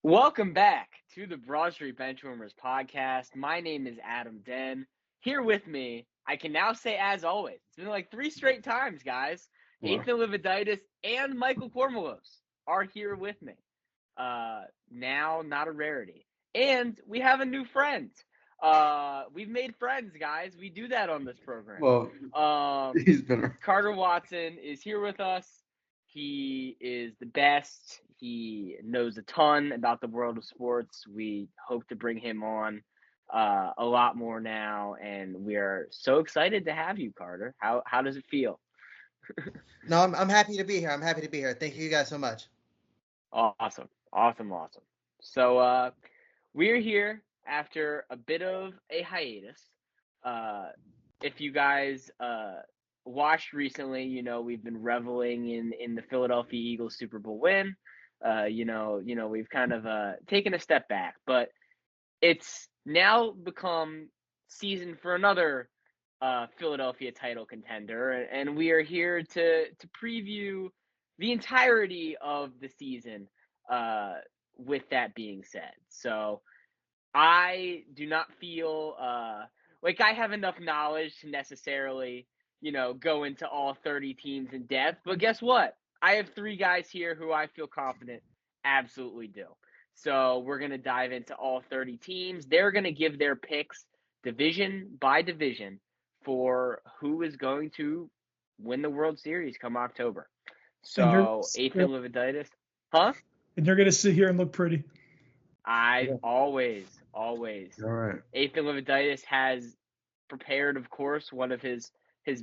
Welcome back to the Broad Street Benchwarmers podcast. My name is Adam Den. Here with me, I can now say as always, it's been like 3 straight times, guys. Wow. Ethan Lividitis and Michael Kormelos are here with me. Now, not a rarity. And we have a new friend. We've made friends, guys. We do that on this program. Well, he's been. Carter Watson is here with us. He is the best. He knows a ton about the world of sports. We hope to bring him on a lot more now, and we are so excited to have you, Carter. How does it feel? No, I'm happy to be here. I'm happy to be here. Thank you guys so much. Awesome. So we're here after a bit of a hiatus. If you guys watched recently, you know we've been reveling in the Philadelphia Eagles Super Bowl win. We've kind of taken a step back, but it's now become season for another Philadelphia title contender, and we are here to preview the entirety of the season. With that being said, so I do not feel like I have enough knowledge to necessarily, go into all 30 teams in depth. But guess what? I have 3 guys here who I feel confident absolutely do. So we're going to dive into all 30 teams. They're going to give their picks division by division for who is going to win the World Series come October. So, Ethan Lividitis. Huh? And you're going to sit here and look pretty. Always. All right. Ethan Lividitis has prepared, of course, one of his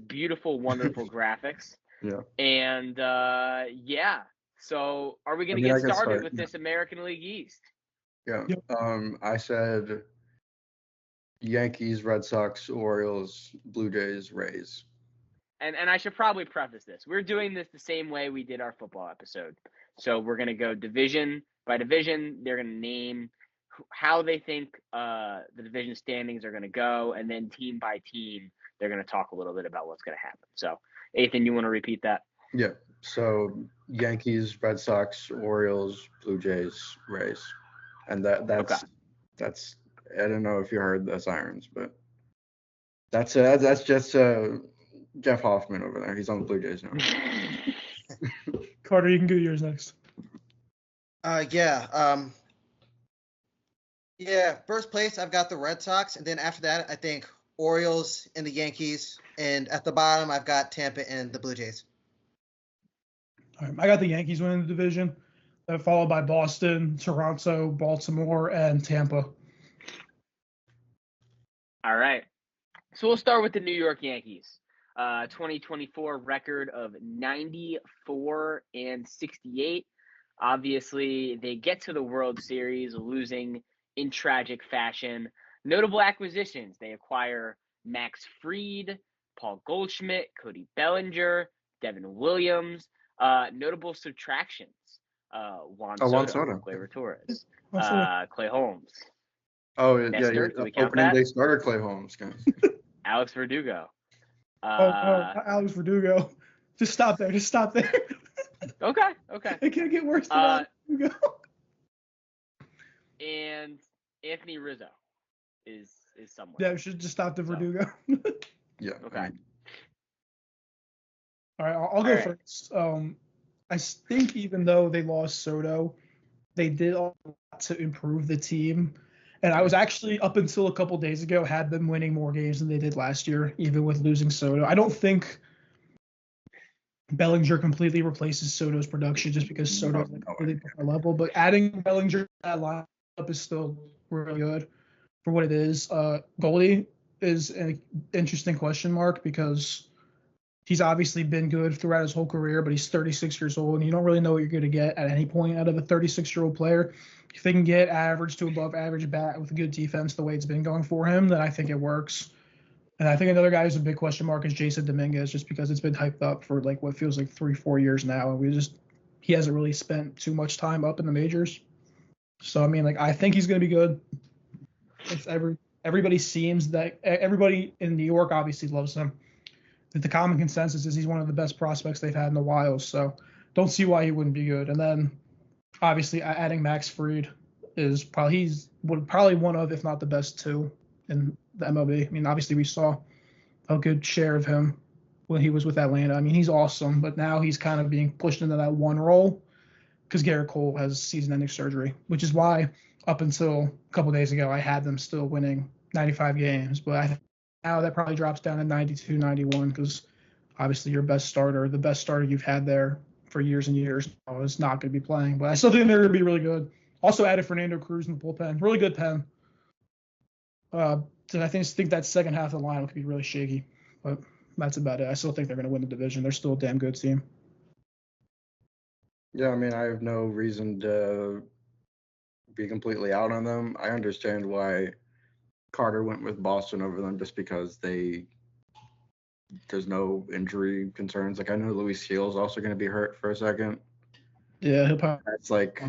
beautiful, wonderful graphics. Yeah. And, So, are we going to get started with this American League East? Yeah. Yep. I said Yankees, Red Sox, Orioles, Blue Jays, Rays. And I should probably preface this. We're doing this the same way we did our football episode. So we're going to go division by division. They're going to name how they think the division standings are going to go. And then team by team, they're going to talk a little bit about what's going to happen. So, Ethan, you want to repeat that? Yeah. So Yankees, Red Sox, Orioles, Blue Jays, Rays. And that's I don't know if you heard the sirens, but that's just Jeff Hoffman over there. He's on the Blue Jays now. Carter, you can do yours next. First place, I've got the Red Sox, and then after that, I think Orioles and the Yankees, and at the bottom, I've got Tampa and the Blue Jays. All right, I got the Yankees winning the division, followed by Boston, Toronto, Baltimore, and Tampa. All right. So we'll start with the New York Yankees. 2024 record of 94-68. Obviously, they get to the World Series losing in tragic fashion. Notable acquisitions: they acquire Max Fried, Paul Goldschmidt, Cody Bellinger, Devin Williams. Notable subtractions: Juan Soto, Gleyber Torres, Clay Holmes. Oh, Nestor, yeah. Opening day starter Clay Holmes, guys. Alex Verdugo. Alex Verdugo. Just stop there. Okay. It can't get worse than Alex Verdugo. And Anthony Rizzo is somewhere. Yeah, we should just stop the Verdugo. Yeah. Okay. All right, I'll go first. I think even though they lost Soto, they did a lot to improve the team. And I was actually, up until a couple days ago, had them winning more games than they did last year, even with losing Soto. I don't think Bellinger completely replaces Soto's production just because Soto's at a completely different level. But adding Bellinger to that lineup is still really good for what it is. Goldie is an interesting question mark because he's obviously been good throughout his whole career, but he's 36 years old, and you don't really know what you're going to get at any point out of a 36-year-old player. If they can get average to above average bat with good defense the way it's been going for him, then I think it works. And I think another guy who's a big question mark is Jason Dominguez, just because it's been hyped up for like what feels like 3-4 years now, and he hasn't really spent too much time up in the majors. So I mean, like, I think he's going to be good. Everybody in New York obviously loves him. The common consensus is he's one of the best prospects they've had in a while, so don't see why he wouldn't be good. And then, obviously, adding Max Fried is probably one of, if not the best two in the MLB. I mean, obviously we saw a good share of him when he was with Atlanta. I mean, he's awesome, but now he's kind of being pushed into that one role because Garrett Cole has season-ending surgery, which is why up until a couple days ago I had them still winning 95 games. But now that probably drops down to 92, 91 because obviously your best starter, the best starter you've had there for years and years, is not going to be playing. But I still think they're going to be really good. Also added Fernando Cruz in the bullpen. Really good pen. So I think that second half of the line could be really shaky. But that's about it. I still think they're going to win the division. They're still a damn good team. Yeah, I mean, I have no reason to be completely out on them. I understand why Carter went with Boston over them just because there's no injury concerns. Like, I know Luis Gil is also going to be hurt for a second. Yeah, he'll probably. That's like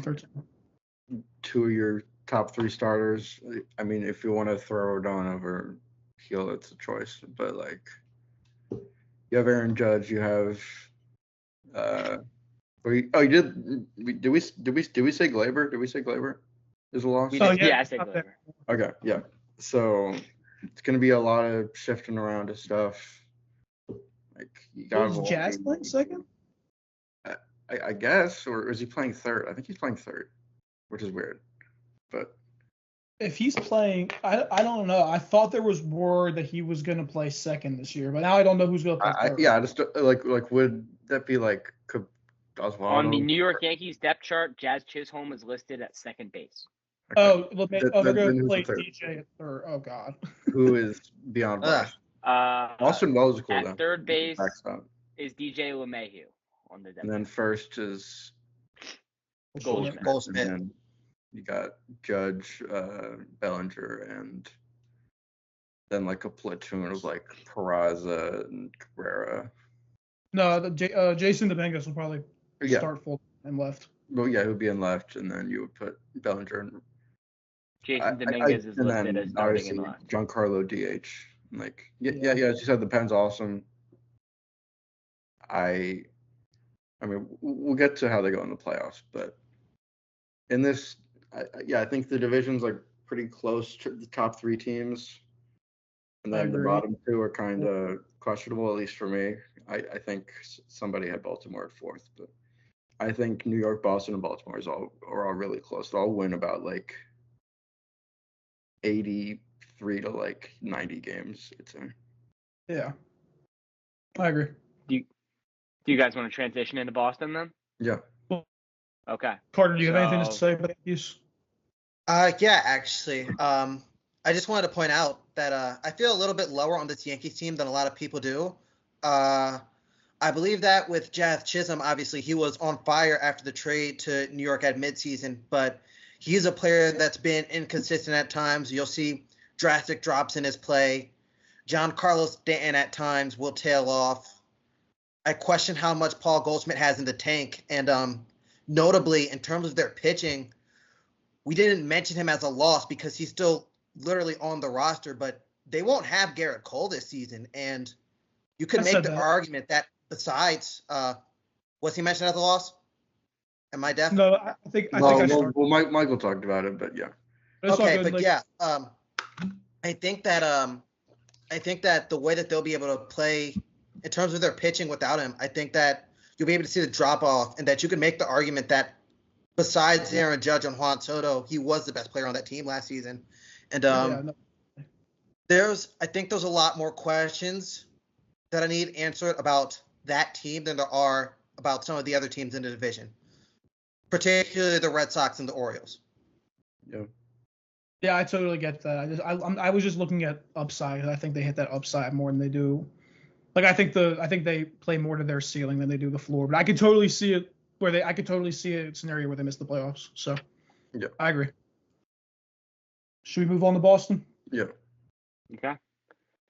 two of your top three starters. I mean, if you want to throw Rodon over Gil, it's a choice. But like, you have Aaron Judge. You have. You did. Did we say Glaber? Did we say Glaber is a loss? Yeah, I said Glaber. Okay, yeah. So it's gonna be a lot of shifting around of stuff. Like you got. Is Jazz playing second? I guess, or is he playing third? I think he's playing third, which is weird. But if he's playing, I don't know. I thought there was word that he was gonna play second this year, but now I don't know who's gonna play third. I just like would that be like Oswaldo? On the New York Yankees depth chart, Jazz Chisholm is listed at second base. Okay. They're going to play DJ at third. Oh, God. Who is beyond Bryce? Austin Wells is cool, at though. Third base is DJ LeMahieu on the depth. And then first is Goldschmidt. And then you got Judge, Bellinger, and then like a platoon of like Peraza and Cabrera. No, Jason Dominguez will probably start full and left. Well, yeah, he'll be in left, and then you would put Bellinger and Jason Dominguez is listed as starting in left. Giancarlo DH. Like, yeah. As you said, the pen's awesome. I mean, we'll get to how they go in the playoffs, but in this, I think the division's like pretty close to the top three teams, and then the bottom two are kind of questionable, at least for me. I think somebody had Baltimore at fourth, but I think New York, Boston, and Baltimore are all really close. They'll all win about like 83 to like 90 games, I'd say. Yeah, I agree. Do you guys want to transition into Boston then? Yeah. Okay. Carter, do you have anything to say about these? Yeah, actually. I just wanted to point out that I feel a little bit lower on this Yankees team than a lot of people do. I believe that with Jazz Chisholm, obviously he was on fire after the trade to New York at midseason, but he's a player that's been inconsistent at times. You'll see drastic drops in his play. Giancarlo Stanton at times will tail off. I question how much Paul Goldschmidt has in the tank, and notably in terms of their pitching, we didn't mention him as a loss because he's still literally on the roster, but they won't have Garrett Cole this season, and you could make the argument that besides, was he mentioned as a loss? Am I deaf? No, I think Michael talked about it, but yeah. Okay, but yeah, I think that the way that they'll be able to play in terms of their pitching without him, I think that you'll be able to see the drop off, and that you could make the argument that besides Aaron Judge and Juan Soto, he was the best player on that team last season. And I think there's a lot more questions that I need answered about that team than there are about some of the other teams in the division, particularly the Red Sox and the Orioles. Yeah. Yeah, I totally get that. I was just looking at upside. I think they hit that upside more than they do. Like I think they play more to their ceiling than they do the floor. But I could totally see it I could totally see a scenario where they miss the playoffs. So yeah, I agree. Should we move on to Boston? Yeah. Okay.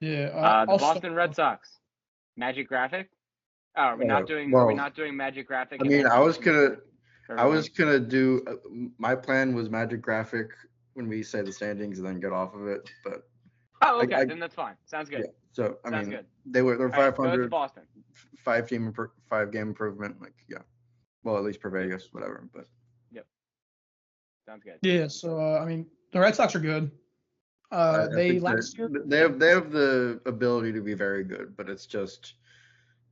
Yeah. The Boston Red Sox. Magic Graphic? Oh, are we not doing Magic Graphic? I mean, I was gonna do my plan was Magic Graphic when we say the standings and then get off of it, but then that's fine. Sounds good. Yeah. So I mean, good. they're 500. Boston. 5-game improvement. Like, yeah. Well, at least per Vegas, whatever. But yep. Sounds good. Yeah. So I mean, the Red Sox are good. I They think last year. they have the ability to be very good, but it's just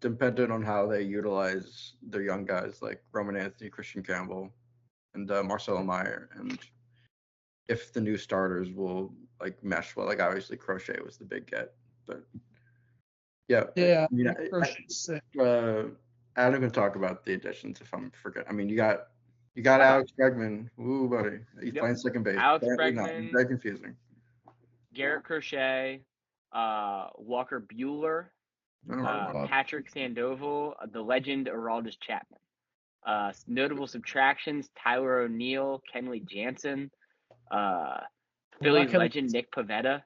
dependent on how they utilize their young guys like Roman Anthony, Christian Campbell, and Marcelo Meyer, and if the new starters will like mesh well. Like obviously Crochet was the big get, but yeah. Yeah. I mean, Crochet's sick. Adam can talk about the additions if I'm forgetting. I mean, you got Alex Bregman. Ooh, buddy, he's playing second base. Alex Apparently not. Bregman, Very confusing. Garrett Crochet, Walker Buehler, Patrick Sandoval, the legend Aroldis Chapman. Notable subtractions: Tyler O'Neill, Kenley Jansen, Phillies legend Nick Pivetta.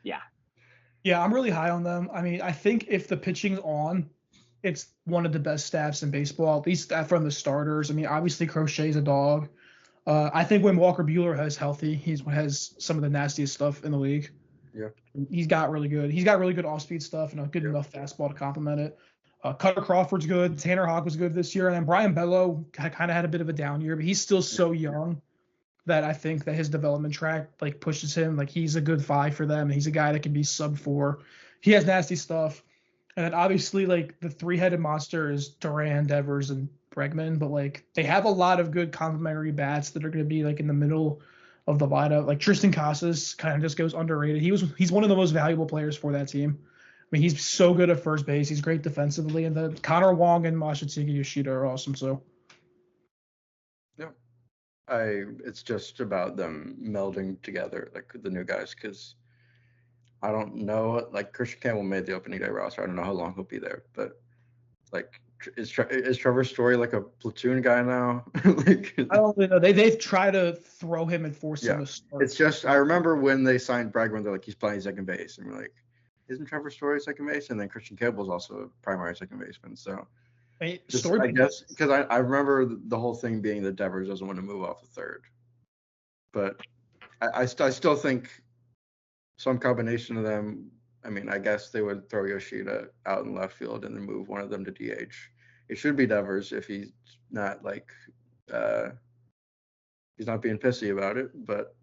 Yeah. Yeah, I'm really high on them. I mean, I think if the pitching's on, it's one of the best staffs in baseball, at least from the starters. I mean, obviously Crochet's a dog. I think when Walker Buehler is healthy, he has some of the nastiest stuff in the league. Yeah. He's got really good off-speed stuff and a good enough fastball to complement it. Cutter Crawford's good. Tanner Houck was good this year. And then Brian Bello kind of had a bit of a down year, but he's still so young that I think that his development track like pushes him. Like he's a good 5 for them. He's a guy that can be sub 4. He has nasty stuff. And then obviously like the 3-headed monster is Duran, Devers, and Bregman, but like they have a lot of good complementary bats that are going to be like in the middle of the lineup. Like Tristan Casas kind of just goes underrated. He's one of the most valuable players for that team. I mean, he's so good at first base. He's great defensively, and the Connor Wong and Masatsuki Yoshida are awesome. So yeah, it's just about them melding together, like the new guys, because I don't know. Like Christian Campbell made the opening day roster. I don't know how long he'll be there, but like. Is Trevor Story like a platoon guy now? Like, I don't really know. They've tried to throw him and force him to start. It's just I remember when they signed Bregman, they're like he's playing second base, and we're like, isn't Trevor Story second base? And then Christian Campbell is also a primary second baseman. So I guess because I remember the whole thing being that Devers doesn't want to move off the third, but I still think some combination of them. I mean, I guess they would throw Yoshida out in left field and then move one of them to DH. It should be Devers if he's not like he's not being pissy about it. But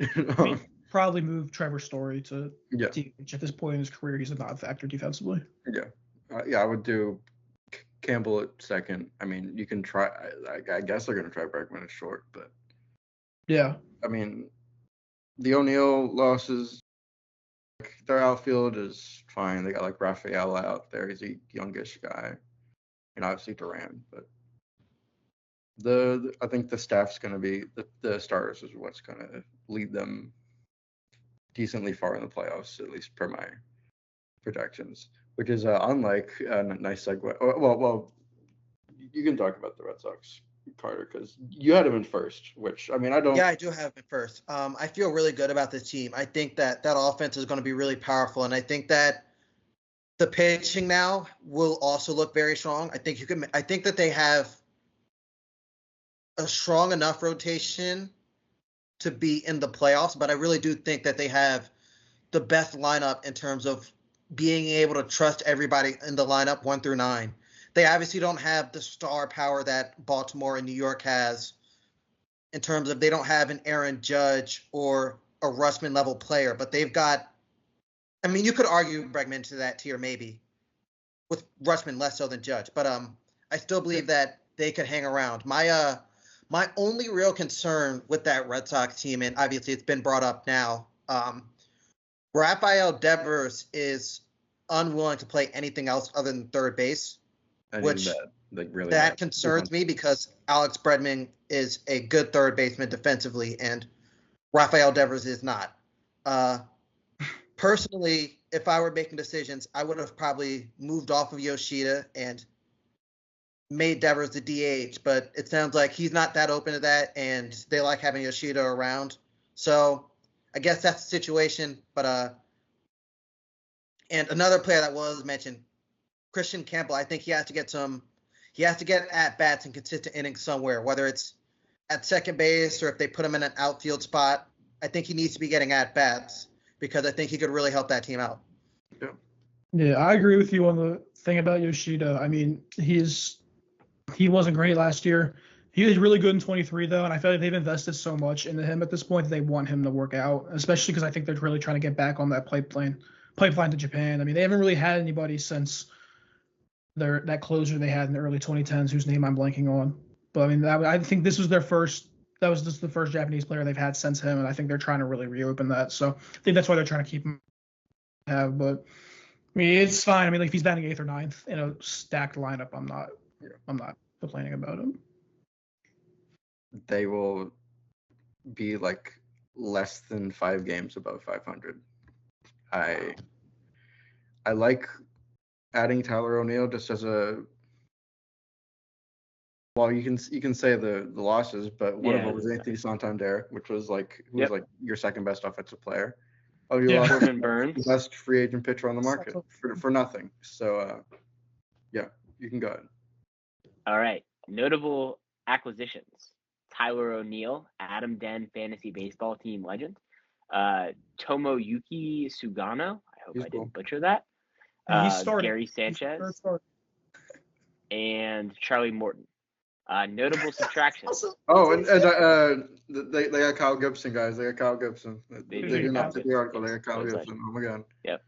probably move Trevor Story to DH at this point in his career. He's a non-factor defensively. I would do Campbell at second. I mean, you can try. I guess they're gonna try Bregman at short, but yeah. I mean, the O'Neill losses. Their outfield is fine. They got like Rafael out there. He's a youngish guy, and obviously Duran. But I think the staff's going to be the starters is what's going to lead them decently far in the playoffs, at least per my projections. Which is unlike a nice segue. Well, you can talk about the Red Sox, Carter, because you had him in first, which, I mean, I don't. Yeah, I do have him in first. I feel really good about the team. I think that offense is going to be really powerful, and I think that the pitching now will also look very strong. I think that they have a strong enough rotation to be in the playoffs, but I really do think that they have the best lineup in terms of being able to trust everybody in the lineup 1 through 9. They obviously don't have the star power that Baltimore and New York has in terms of they don't have an Aaron Judge or a Russman level player, but they've got, I mean, you could argue Bregman to that tier maybe, with Russman less so than Judge, but I still believe that they could hang around. My only real concern with that Red Sox team, and obviously it's been brought up now, Rafael Devers is unwilling to play anything else other than third base. That concerns me because Alex Bregman is a good third baseman defensively, and Rafael Devers is not. Personally, if I were making decisions, I would have probably moved off of Yoshida and made Devers the DH, but it sounds like he's not that open to that, and they like having Yoshida around. So I guess that's the situation. But and another player that was mentioned, Christian Campbell, I think he has to get at bats and consistent innings somewhere, whether it's at second base or if they put him in an outfield spot. I think he needs to be getting at bats because I think he could really help that team out. Yeah, I agree with you on the thing about Yoshida. I mean, he wasn't great last year. He was really good in 23 though, and I feel like they've invested so much into him at this point that they want him to work out, especially because I think they're really trying to get back on that pipeline to Japan. I mean, they haven't really had anybody since that closer they had in the early 2010s, whose name I'm blanking on. But I mean, I think this was their first. That was just the first Japanese player they've had since him, and I think they're trying to really reopen that. So I think that's why they're trying to keep him. But I mean, it's fine. I mean, like if he's batting 8th or 9th in a stacked lineup, I'm not complaining about him. They will be like less than 5 games above 500. I like adding Tyler O'Neill just as a. Well, you can say the losses, but one of them was Anthony Santander, which was like was like your second best offensive player. Oh, you lost Corbin Burns, the best free agent pitcher on the market for nothing. So yeah, you can go ahead. All right, notable acquisitions: Tyler O'Neill, Adam Den Fantasy Baseball Team legend, Tomoyuki Sugano. I hope I didn't butcher that. Gary Sanchez and Charlie Morton. Notable subtractions. Oh, and they got Kyle Gibson, guys. They got Kyle Gibson. They did not take the article. They got Kyle Gibson. Oh my God. Yep.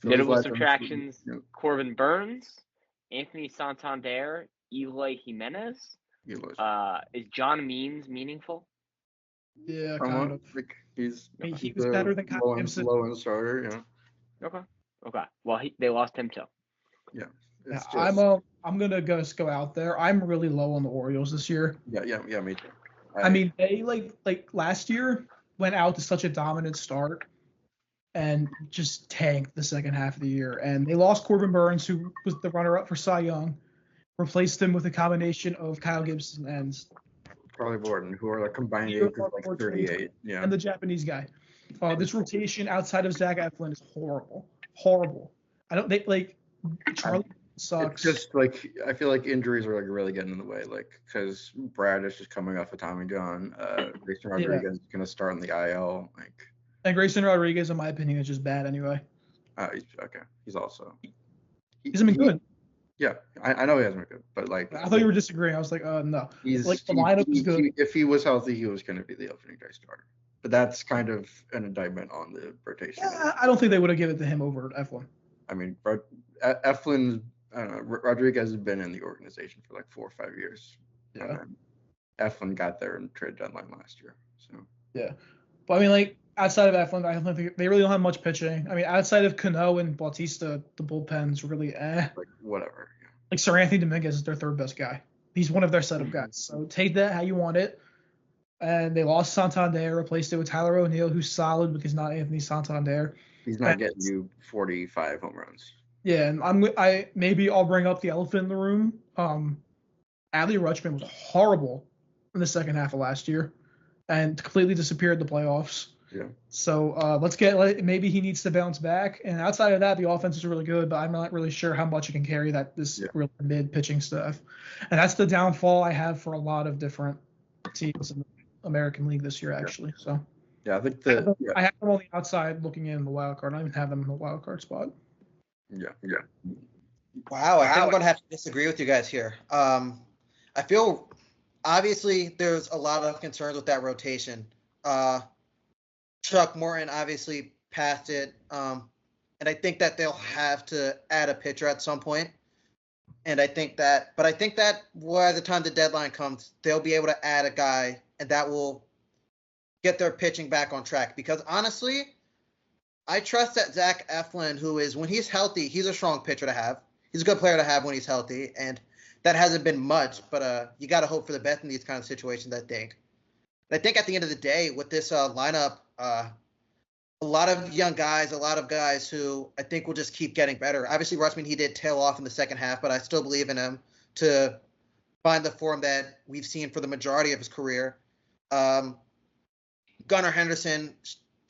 Notable subtractions: Corbin Burns, Anthony Santander, Eloy Jimenez. Is John Means meaningful? Yeah, kind of. He's better than Kyle Gibson. Low end starter, yeah. Okay. Well, they lost him too. Yeah. I'm gonna just go out there. I'm really low on the Orioles this year. Yeah, me too. I mean, they like last year went out to such a dominant start and just tanked the second half of the year. And they lost Corbin Burns, who was the runner-up for Cy Young, replaced him with a combination of Kyle Gibson and Charlie Morton, who are like combined age of like 38. Yeah. And the Japanese guy. This rotation outside of Zach Eflin is horrible. Charlie sucks. It's just like I feel like injuries are like really getting in the way, like because Brad is just coming off of Tommy John. Grayson Rodriguez is gonna start on the IL, and Grayson Rodriguez, in my opinion, is just bad anyway. He's also he's been good. Yeah, I know he hasn't been good, but like I thought you were disagreeing. I was like, no. The lineup is good. If he was healthy, he was gonna be the opening day starter. But that's kind of an indictment on the rotation. Yeah, I don't think they would have given it to him over Eflin. I mean, Eflin. Rodriguez has been in the organization for like 4 or 5 years. Yeah. Eflin got there in trade deadline last year. So. Yeah. But I mean, like outside of Eflin, I don't think they really don't have much pitching. I mean, outside of Cano and Bautista, the bullpen's really Like whatever. Yeah. Like Sir Anthony Dominguez is their third best guy. He's one of their setup guys. So take that how you want it. And they lost Santander, replaced it with Tyler O'Neill, who's solid, but he's not Anthony Santander. He's not getting you 45 home runs. Yeah, and maybe I'll bring up the elephant in the room. Adley Rutschman was horrible in the second half of last year, and completely disappeared in the playoffs. Yeah. So maybe he needs to bounce back. And outside of that, the offense is really good, but I'm not really sure how much it can carry this real mid pitching stuff. And that's the downfall I have for a lot of different teams in the American League this year, actually. So. Yeah, I think I have them on the outside looking in the wild card. I don't even have them in the wild card spot. Yeah. Wow, I think I'm going to have to disagree with you guys here. I feel obviously there's a lot of concerns with that rotation. Chuck Morton obviously passed it, and I think that they'll have to add a pitcher at some point. And I think that by the time the deadline comes, they'll be able to add a guy, and that will get their pitching back on track. Because honestly, I trust that Zach Eflin, who is, when he's healthy, he's a strong pitcher to have. He's a good player to have when he's healthy, and that hasn't been much, but you got to hope for the best in these kind of situations, I think. And I think at the end of the day, with this lineup, a lot of young guys, a lot of guys who I think will just keep getting better. Obviously, Rutschman, he did tail off in the second half, but I still believe in him to find the form that we've seen for the majority of his career. Gunnar Henderson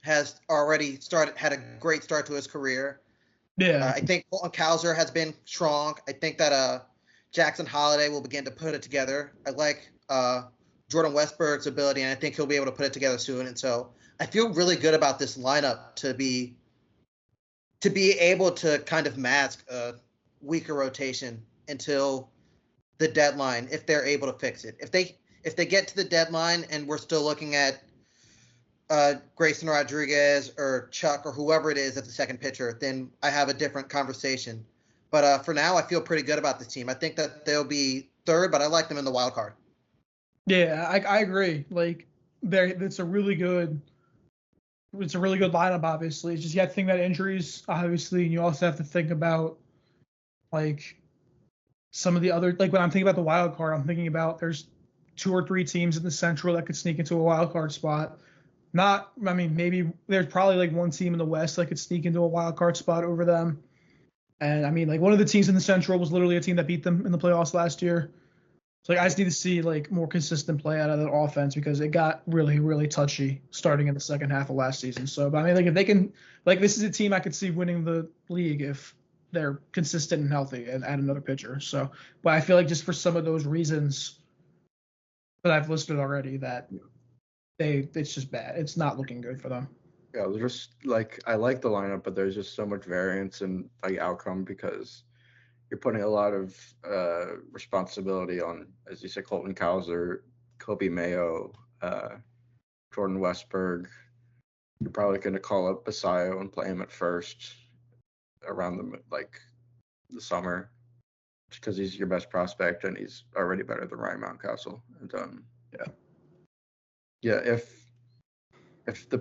has already had a great start to his career. Yeah. I think Colton Cowser has been strong. I think that Jackson Holliday will begin to put it together. I like Jordan Westberg's ability, and I think he'll be able to put it together soon. And so I feel really good about this lineup to be able to kind of mask a weaker rotation until the deadline if they're able to fix it. If if they get to the deadline and we're still looking at Grayson Rodriguez or Chuck or whoever it is at the second pitcher, then I have a different conversation. But for now, I feel pretty good about this team. I think that they'll be third, but I like them in the wild card. Yeah, I agree. Like, it's a really good lineup. Obviously, it's just you have to think about injuries. Obviously, and you also have to think about like some of the other. Like when I'm thinking about the wild card, I'm thinking about there's 2 or 3 teams in the Central that could sneak into a wild card spot. Maybe there's probably like one team in the West that could sneak into a wild card spot over them. And I mean, like one of the teams in the Central was literally a team that beat them in the playoffs last year. So like, I just need to see like more consistent play out of the offense because it got really, really touchy starting in the second half of last season. So, but I mean, like if they can, like this is a team I could see winning the league if they're consistent and healthy and add another pitcher. So, but I feel like just for some of those reasons that I've listed already, that it's just bad. It's not looking good for them. Yeah, there's just like I like the lineup, but there's just so much variance in like outcome because you're putting a lot of responsibility on, as you said, Colton Cowser, Kobe Mayo, Jordan Westberg. You're probably going to call up Basayo and play him at first around the summer because he's your best prospect and he's already better than Ryan Mountcastle. And if the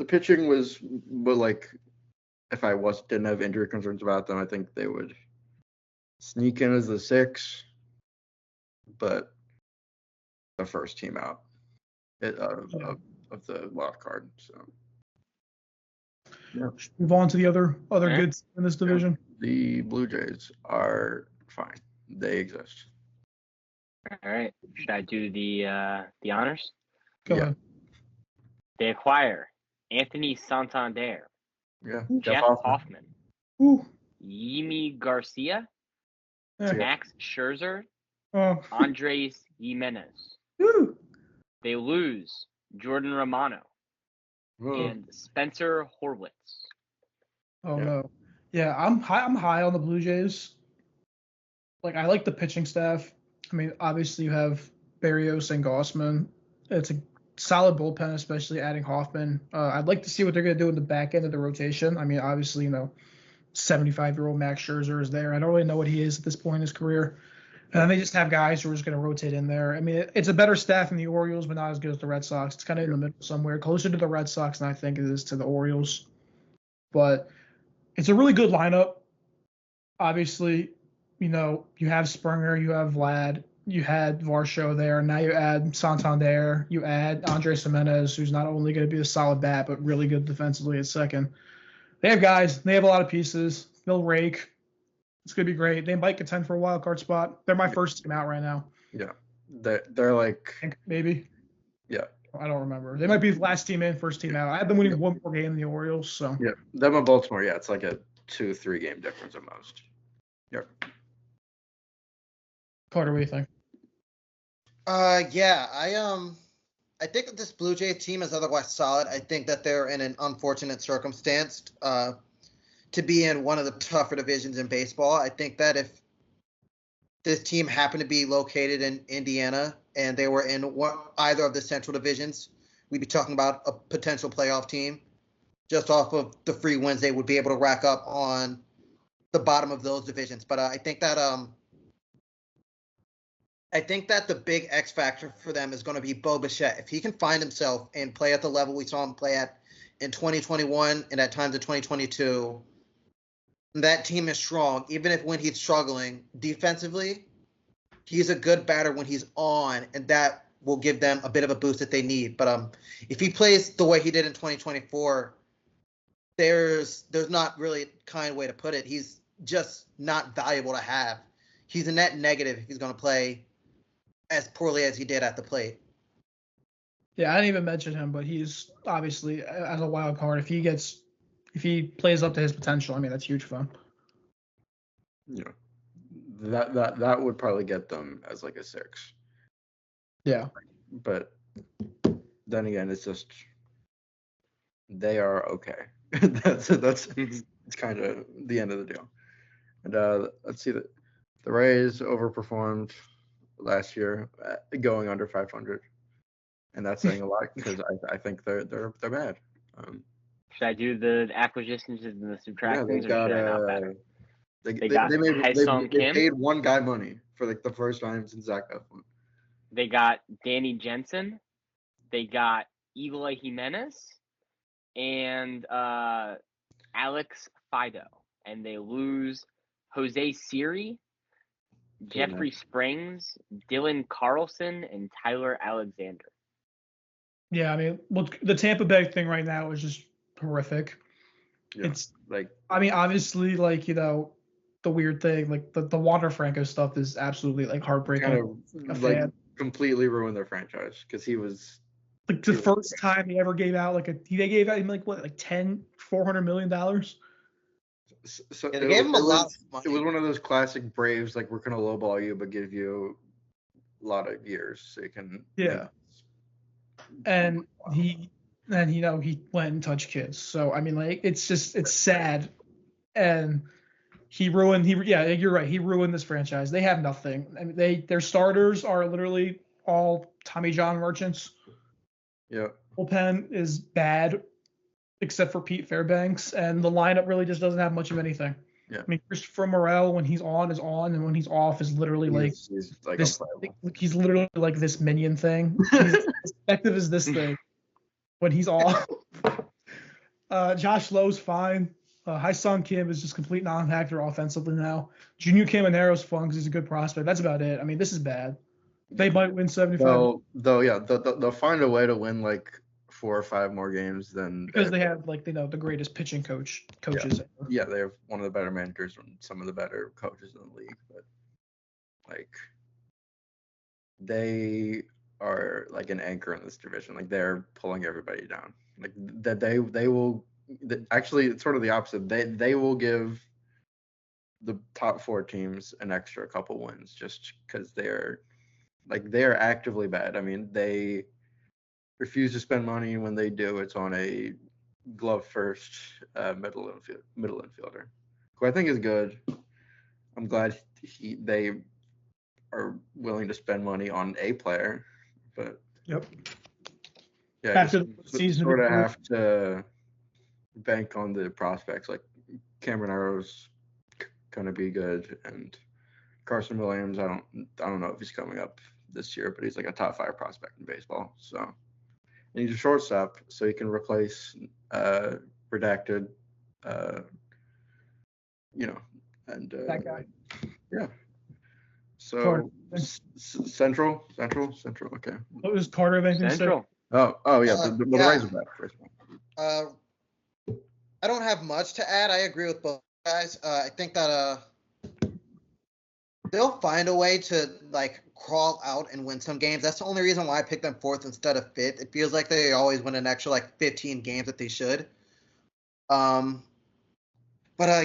pitching was like if I didn't have injury concerns about them, I think they would sneak in as the 6, but the first team out of the wild card. So yeah. Move on to the other good in this division. The Blue Jays are fine. They exist. All right. Should I do the honors? Go ahead. They acquire Anthony Santander. Yeah. Jeff Hoffman. Ooh. Yimi Garcia. Max Scherzer. Andres Jimenez. Ooh. They lose Jordan Romano. And Spencer Horwitz. No. Yeah, I'm high on the Blue Jays. Like I like the pitching staff. I mean, obviously you have Berrios and Gossman. It's a solid bullpen, especially adding Hoffman. I'd like to see what they're going to do in the back end of the rotation. I mean, obviously, 75-year-old Max Scherzer is there. I don't really know what he is at this point in his career. And then they just have guys who are just going to rotate in there. I mean, it's a better staff than the Orioles, but not as good as the Red Sox. It's kind of in the middle somewhere, closer to the Red Sox than I think it is to the Orioles. But it's a really good lineup. Obviously, you have Springer, you have Vlad, you had Varsho there. Now you add Santander, you add Andres Jimenez, who's not only going to be a solid bat, but really good defensively at second. They have guys. They have a lot of pieces. They'll rake. It's going to be great. They might contend for a wild card spot. They're my first team out right now. Yeah. They're like. I think maybe. Yeah. I don't remember. They might be last team in, first team out. I had them winning one more game than the Orioles. So. Yeah. Them and Baltimore, yeah. It's like a 2-3 game difference at most. Yep. Carter, what do you think? I think that this Blue Jay team is otherwise solid. I think that they're in an unfortunate circumstance to be in one of the tougher divisions in baseball. I think that if this team happened to be located in Indiana and they were in either of the Central divisions, we'd be talking about a potential playoff team just off of the free wins they would be able to rack up on the bottom of those divisions. But I think that the big X factor for them is going to be Bo Bichette. If he can find himself and play at the level we saw him play at in 2021 and at times in 2022, that team is strong. Even if when he's struggling defensively, he's a good batter when he's on, and that will give them a bit of a boost that they need. But if he plays the way he did in 2024, there's not really a kind way to put it. He's just not valuable to have. He's a net negative if he's going to play as poorly as he did at the plate. Yeah, I didn't even mention him, but he's obviously as a wild card. If he plays up to his potential, I mean that's huge for him. Yeah, that would probably get them as like a 6. Yeah, but then again, it's just they are okay. that's it's kind of the end of the deal. And let's see, the Rays overperformed last year, going under 500, and that's saying a lot because I think they're bad. Should I do the acquisitions and the subtractions, they've got or should I not matter? They got they Kim. paid one guy money for like the first time since Zach Eflin. They got Danny Jensen. They got Eloy Jimenez and Alex Fido, and they lose Jose Siri, Jeffrey Springs, Dylan Carlson, and Tyler Alexander. Yeah, I mean, look, the Tampa Bay thing right now is just horrific. Yeah, it's like, I mean, obviously, like, you know, the weird thing, like the Wander Franco stuff is absolutely like heartbreaking. kind of like completely ruined their franchise because he was like the first time he ever gave out they gave out him like what, like $400 million. So they gave him a lot of money. It was one of those classic Braves, like, we're gonna lowball you but give you a lot of years so you can. Yeah. And he went and touched kids. So I mean, like, it's sad. And you're right. He ruined this franchise. They have nothing. I mean, their starters are literally all Tommy John merchants. Yeah. Bullpen is bad, except for Pete Fairbanks, and the lineup really just doesn't have much of anything. Yeah. I mean, Christopher Morel, when he's on, is on, and when he's off, is literally he's like this. He's literally like this minion thing. He's as effective as this thing when he's off. Josh Lowe's fine. Hai-Sung Kim is just complete non-factor offensively now. Junior Camanero's fun because he's a good prospect. That's about it. I mean, this is bad. They might win 75. Though, yeah, they'll find a way to win like 4 or 5 more games than because they have, like, the greatest pitching coaches. Yeah, they have one of the better managers and some of the better coaches in the league, but like they are like an anchor in this division. Like, they're pulling everybody down. Like that they will. Actually, it's sort of the opposite. They will give the top 4 teams an extra couple wins just because they're actively bad. I mean, they refuse to spend money. When they do, it's on a glove first middle infielder, who I think is good. I'm glad they are willing to spend money on a player, but yep. Yeah, after the season, sort of have to bank on the prospects. Like, Cameron Arrow's gonna be good, and Carson Williams, I don't know if he's coming up this year, but he's like a top 5 prospect in baseball. So, and he's a shortstop, so he can replace redacted, that guy. Yeah. So Central. Okay. What was Carter making? Central. Oh yeah, the Razorbacks. I don't have much to add. I agree with both guys. I think that they'll find a way to, like, crawl out and win some games. That's the only reason why I picked them 4th instead of 5th. It feels like they always win an extra, like, 15 games that they should. But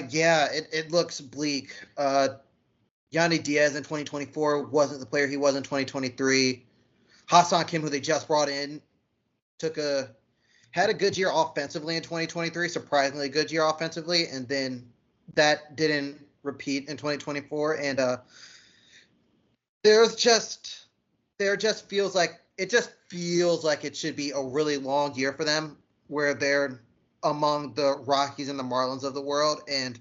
yeah, it looks bleak. Yandy Diaz in 2024 wasn't the player he was in 2023. Hai-Sung Kim, who they just brought in, had a good year offensively in 2023, surprisingly good year offensively, and then that didn't repeat in 2024. And there just feels like it should be a really long year for them, where they're among the Rockies and the Marlins of the world, and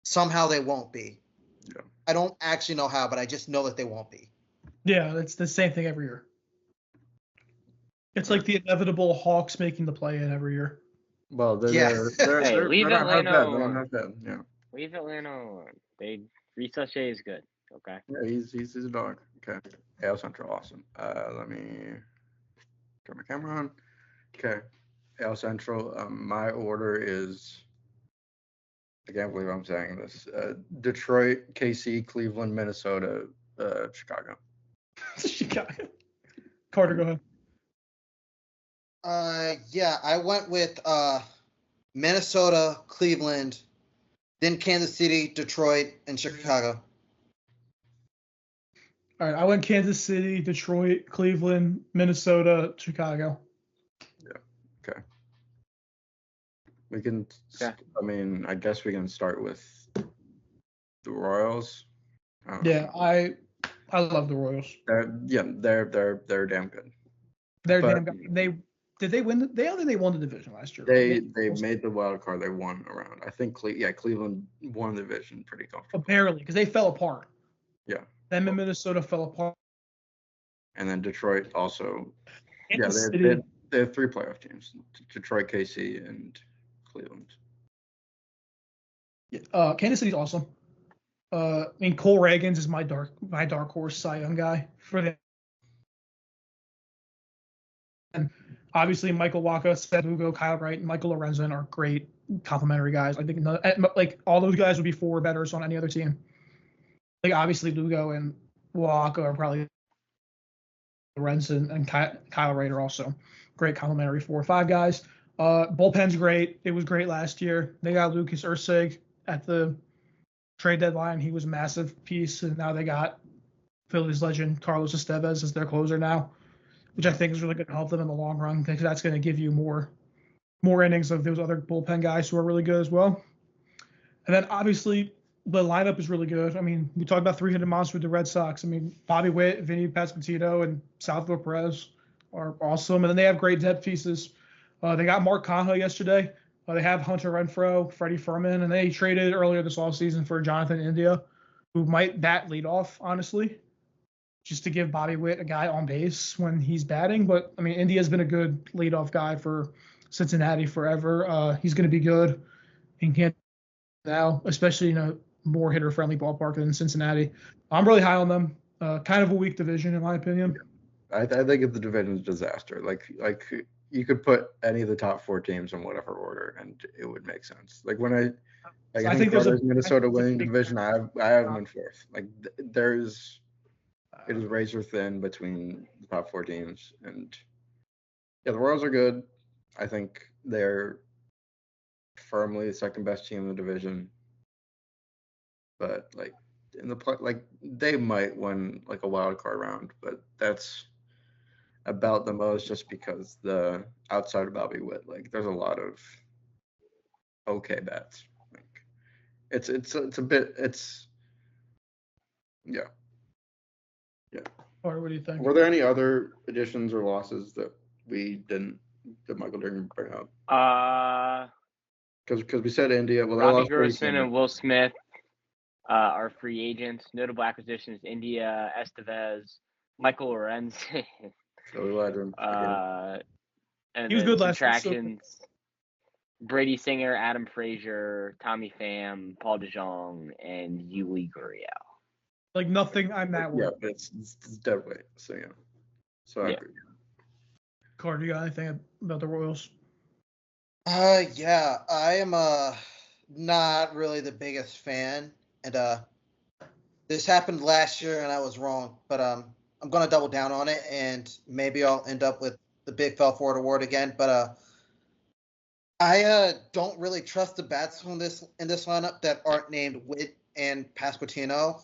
somehow they won't be. Yeah. I don't actually know how, but I just know that they won't be. Yeah, it's the same thing every year. It's like the inevitable Hawks making the play-in every year. Well, leave Atlanta alone. Yeah. Leave Atlanta alone. Ricochet is good. Okay. Yeah, he's a dog. Okay. AL Central, awesome. Let me turn my camera on. Okay. AL Central. My order is, I can't believe I'm saying this. Detroit, KC, Cleveland, Minnesota, Chicago. Chicago. Carter, go ahead. Yeah, I went with Minnesota, Cleveland, then Kansas City, Detroit, and Chicago. All right, I went Kansas City, Detroit, Cleveland, Minnesota, Chicago. Yeah. Okay. We can. Yeah. I mean, I guess we can start with the Royals. Yeah, I love the Royals. They're damn good. They're But damn good. They win? They don't think they won the division last year. They made the wild card. They won a round. I think Cleveland won the division pretty comfortably. Barely, because they fell apart. Yeah. Them and Minnesota fell apart. And then Detroit also. Kansas They have 3 playoff teams: Detroit, KC, and Cleveland. Kansas City's awesome. I mean, Cole Reagans is my dark horse Cy Young guy for them. And obviously, Michael Wacha, Seth Lugo, Kyle Wright, and Michael Lorenzen are great complementary guys. I think like all those guys would be 4 betters on any other team. Like obviously, Lugo and Wacha are probably Lorenzen and Kyle Wright are also great complementary 4 or 5 guys. Bullpen's great. It was great last year. They got Lucas Ursig at the trade deadline. He was a massive piece, and now they got Phillies legend Carlos Estevez as their closer now, which I think is really going to help them in the long run because that's going to give you more innings of those other bullpen guys who are really good as well. And then obviously the lineup is really good. I mean, we talked about 300 monster with the Red Sox. I mean, Bobby Witt, Vinny Pasquantino, and Salvador Perez are awesome. And then they have great depth pieces. They got Mark Canha yesterday. They have Hunter Renfroe, Freddie Fermin, and they traded earlier this offseason for Jonathan India, who might bat leadoff, honestly, just to give Bobby Witt a guy on base when he's batting. But, I mean, India's been a good leadoff guy for Cincinnati forever. He's going to be good in Kansas now, especially in a more hitter-friendly ballpark than Cincinnati. I'm really high on them. Kind of a weak division, in my opinion. I think if the division's a disaster, like you could put any of the top 4 teams in whatever order, and it would make sense. Like when I think there's Minnesota winning the division. I have them in 4th. Like it is razor thin between the top 4 teams, and the Royals are good. I think they're firmly the second best team in the division, but like they might win like a wild card round, but that's about the most just because the outside of Bobby Witt, like there's a lot of okay bats. Like it's a bit yeah. Or what do you think? Were there any other additions or losses that Michael didn't bring up? Because we said India. Well, Robbie Grossman and Will Smith are free agents. Notable acquisitions: India, Estevez, Michael Lorenzen. Philly legend. And he was good last subtractions: Brady Singer, Adam Frazier, Tommy Pham, Paul DeJong, and Yuli Gurriel. Like nothing I'm that worried. Yeah, it's dead weight. So yeah. So I agree. Carter, you got anything about the Royals? Yeah, I am not really the biggest fan, and this happened last year and I was wrong, but I'm gonna double down on it, and maybe I'll end up with the Big Fell Forward Award again. But I don't really trust the bats in this lineup that aren't named Witt and Pasquantino.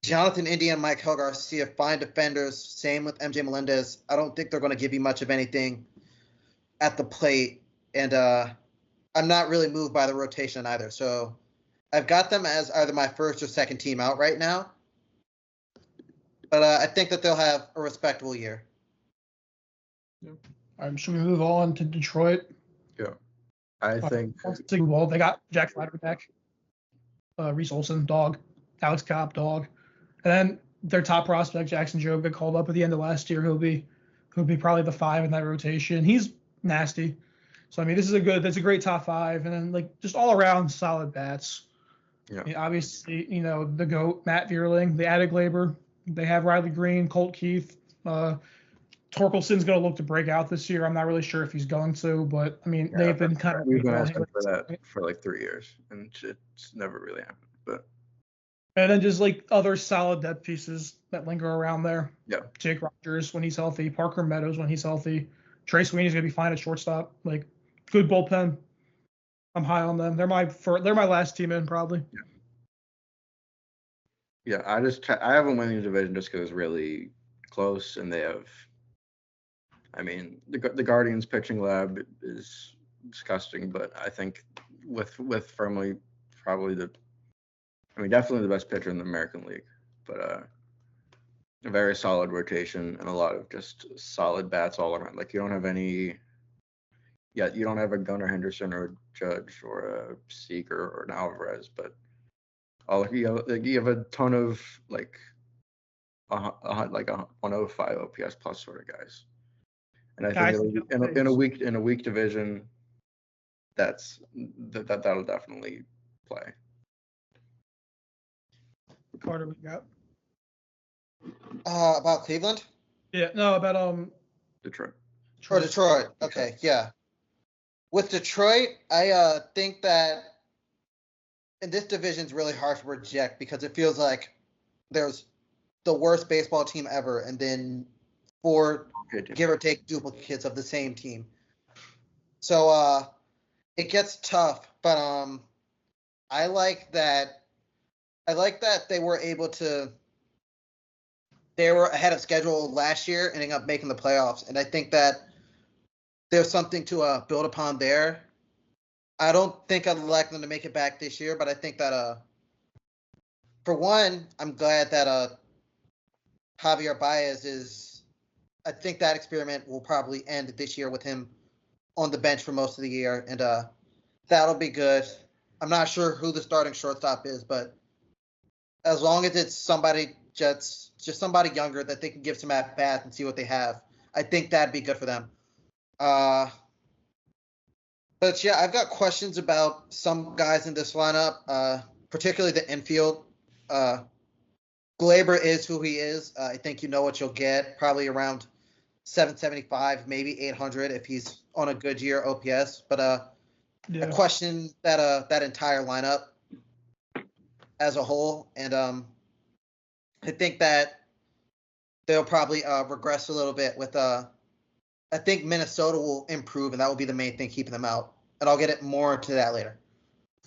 Jonathan India and Mike Garcia, fine defenders. Same with MJ Melendez. I don't think they're going to give you much of anything at the plate, and I'm not really moved by the rotation either. So I've got them as either my first or second team out right now. But I think that they'll have a respectable year. Should we move on to Detroit? Yeah. I think. Well, they got Jack Flaherty back. Reese Olson, dog. Alex Cobb, dog. And then their top prospect, Jackson Jobe, called up at the end of last year. He'll be probably the 5 in that rotation. He's nasty. So I mean, that's a great top 5, and then like just all around solid bats. Yeah. I mean, obviously, the GOAT, Matt Vierling, the added labor. They have Riley Green, Colt Keith. Torkelson's going to look to break out this year. I'm not really sure if he's going to, but I mean, they've been kind of. We've been asking for that for like 3 years, and it's never really happened. But. And then just like other solid depth pieces that linger around there. Yeah. Jake Rogers when he's healthy, Parker Meadows when he's healthy, Trey Sweeney's gonna be fine at shortstop. Like good bullpen. I'm high on them. They're my last team in probably. Yeah, I have them winning the division just because it's really close, and they have. I mean, the Guardians pitching lab is disgusting, but I think with firmly probably definitely the best pitcher in the American League. but a very solid rotation and a lot of just solid bats all around. Like you don't have a Gunnar Henderson or a Judge or a Seager or an Alvarez, but you have a ton of like a 105 OPS plus sort of guys. And I think in a weak division, that'll definitely play. What Carter we got? About Cleveland? Yeah, no, about Detroit. Or Detroit. Okay, yeah. With Detroit, I think that in this division is really hard to project because it feels like there's the worst baseball team ever, and then 4 give or take duplicates of the same team. So it gets tough, but I like that they were ahead of schedule last year, ending up making the playoffs, and I think that there's something to build upon there. I don't think I'd like them to make it back this year, but I think that for one, I'm glad that Javier Baez is. I think that experiment will probably end this year with him on the bench for most of the year, and that'll be good. I'm not sure who the starting shortstop is, but as long as it's somebody just somebody younger that they can give some at bat and see what they have, I think that'd be good for them. But yeah, I've got questions about some guys in this lineup, particularly the infield. Glaber is who he is. I think you know what you'll get, probably around 775, maybe 800 if he's on a good year OPS. But I question that entire lineup as a whole, and I think that they'll probably regress a little bit with I think Minnesota will improve, and that will be the main thing keeping them out. And I'll get it more to that later.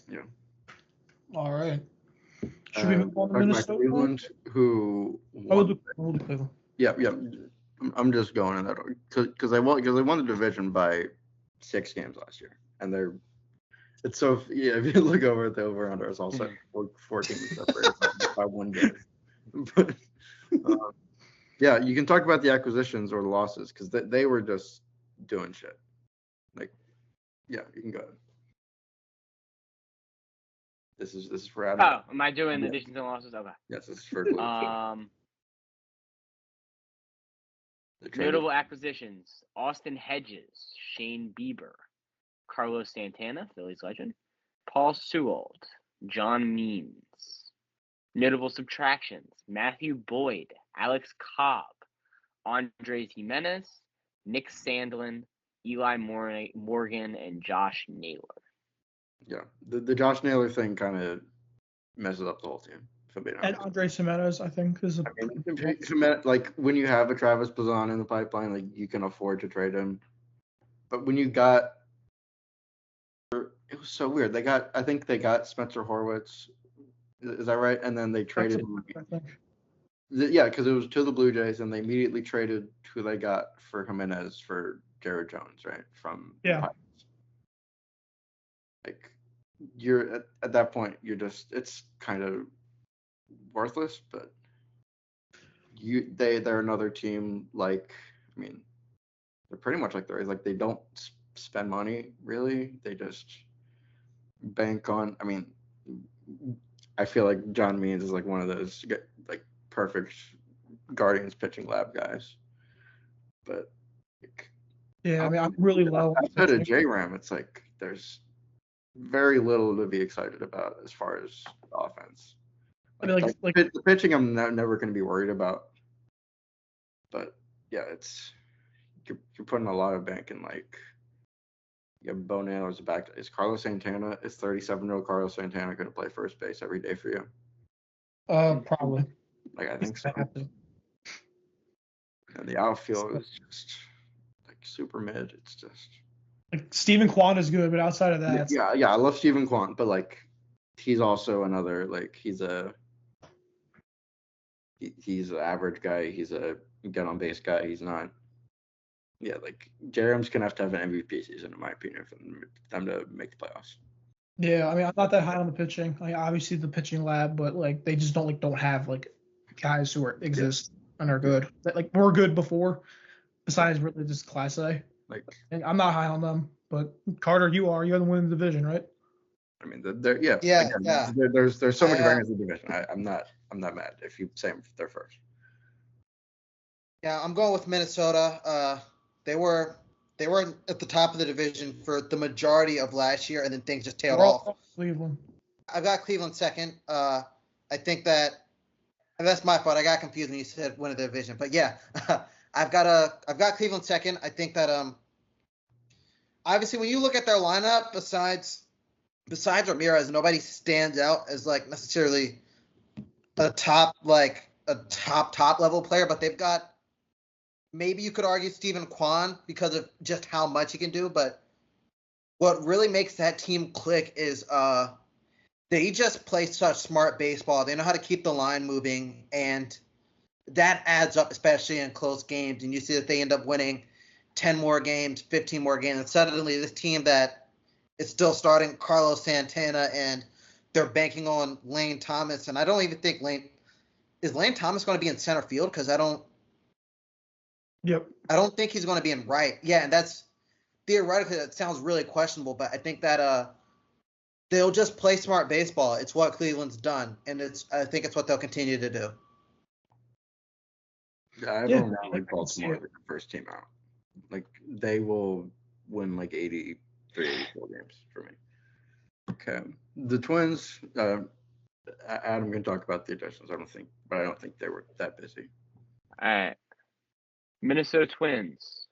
Yeah. All right. Should we move on to Minnesota? Cleveland, who we'll do Cleveland. Yeah. I'm just going in that order because they won the division by 6 games last year, and it's so if you look over at the over under, it's also 14 separated by 1 game. But yeah, you can talk about the acquisitions or the losses because they were just doing shit. Like, yeah, you can go ahead. This is for Adam. Oh, am I doing additions and losses? Okay. Yes, this is for notable acquisitions: Austin Hedges, Shane Bieber, Carlos Santana, Phillies legend, Paul Sewald, John Means. Notable subtractions: Matthew Boyd, Alex Cobb, Andres Jimenez, Nick Sandlin, Eli Morgan, and Josh Naylor. Yeah, the Josh Naylor thing kind of messes up the whole team. And Andres Jimenez, I think, is like when you have a Travis Bazan in the pipeline, like you can afford to trade him. But when you got, it was so weird. I think they got Spencer Horwitz. Is that right? And then they traded him. Yeah, because it was to the Blue Jays, and they immediately traded who they got for Jimenez for Jared Jones, right? From the Pirates. Like you're at that point, it's kind of worthless. But they're another team. Like they're pretty much like the Rays. Like they don't spend money really. They just bank on. I feel like John Means is like one of those like perfect Guardians pitching lab guys. But yeah, I'm really low. Outside of J-Ram, it's like there's very little to be excited about as far as offense. The pitching, I'm never going to be worried about. But yeah, you're putting a lot of bank in like. Yeah, Bo Naylor's back. Is Carlos Santana? Is 37-year-old Carlos Santana going to play first base every day for you? Probably. Like I think so. And the outfield is just like super mid. It's just like Steven Kwan is good, but outside of that, yeah, I love Steven Kwan, but like he's also another like he's an average guy. He's a get on base guy. He's not. Yeah, like Jerem's gonna have to have an MVP season, in my opinion, for them to make the playoffs. Yeah, I'm not that high on the pitching. Like obviously the pitching lab, but like they just don't have like guys who exist and are good. That like were good before, besides really just Class A. Like, and I'm not high on them, but Carter, you're the one in the division, right? I mean, Yeah. There's so many bangers in the division. I'm not mad if you say they're first. Yeah, I'm going with Minnesota. They were at the top of the division for the majority of last year, and then things just tailed off. Cleveland. I've got Cleveland second. I think that, and that's my fault. I got confused when you said win of the division, but yeah, I've got Cleveland second. I think that obviously when you look at their lineup, besides Ramirez, nobody stands out as like necessarily a top level player, but they've got, maybe you could argue, Stephen Kwan because of just how much he can do. But what really makes that team click is they just play such smart baseball. They know how to keep the line moving, and that adds up, especially in close games. And you see that they end up winning 10 more games, 15 more games. And suddenly this team that is still starting Carlos Santana, and they're banking on Lane Thomas. And I don't even think Lane Thomas going to be in center field? Because I don't think he's going to be in right. Yeah, and that's theoretically, that sounds really questionable, but I think that they'll just play smart baseball. It's what Cleveland's done, and I think it's what they'll continue to do. Yeah, I don't like Baltimore as the first team out. Like, they will win like 83, 84 games for me. Okay. The Twins, Adam can talk about the additions. I don't think they were that busy. All right. Minnesota Twins.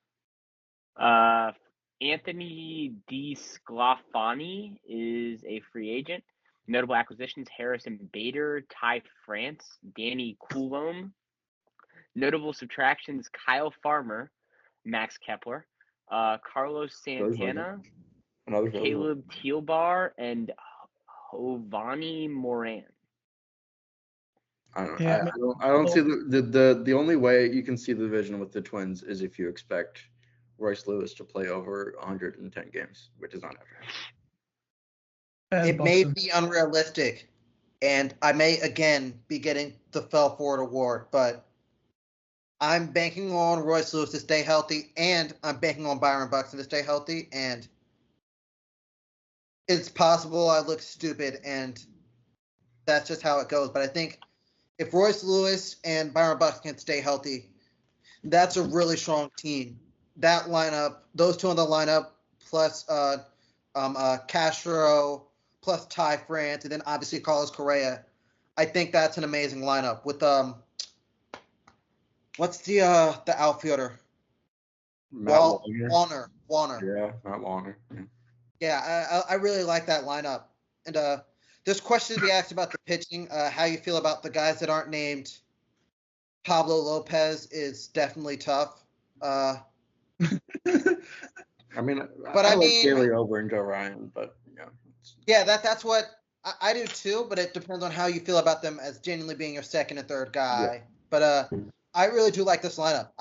Anthony DeSclafani is a free agent. Notable acquisitions: Harrison Bader, Ty France, Danny Coulombe. Notable subtractions: Kyle Farmer, Max Kepler, Carlos Santana, Caleb Tealbar, and Hovani Moran. I don't see the only way you can see the division with the Twins is if you expect Royce Lewis to play over 110 games, which is not happening. It may be unrealistic, and I may again be getting the Fell Forward Award, but I'm banking on Royce Lewis to stay healthy, and I'm banking on Byron Buxton to stay healthy, and it's possible I look stupid, and that's just how it goes. But I think if Royce Lewis and Byron Buxton can stay healthy, that's a really strong team. That lineup, those two in the lineup, plus Castro, plus Ty France, and then obviously Carlos Correa, I think that's an amazing lineup. With what's the outfielder? Warner. Yeah, Matt Warner. Yeah, I really like that lineup. And there's questions to be asked about the pitching. How you feel about the guys that aren't named Pablo Lopez is definitely tough. I mean, I like Gailey over and Joe Ryan, but yeah, that's what I do too. But it depends on how you feel about them as genuinely being your second and third guy. Yeah. But I really do like this lineup.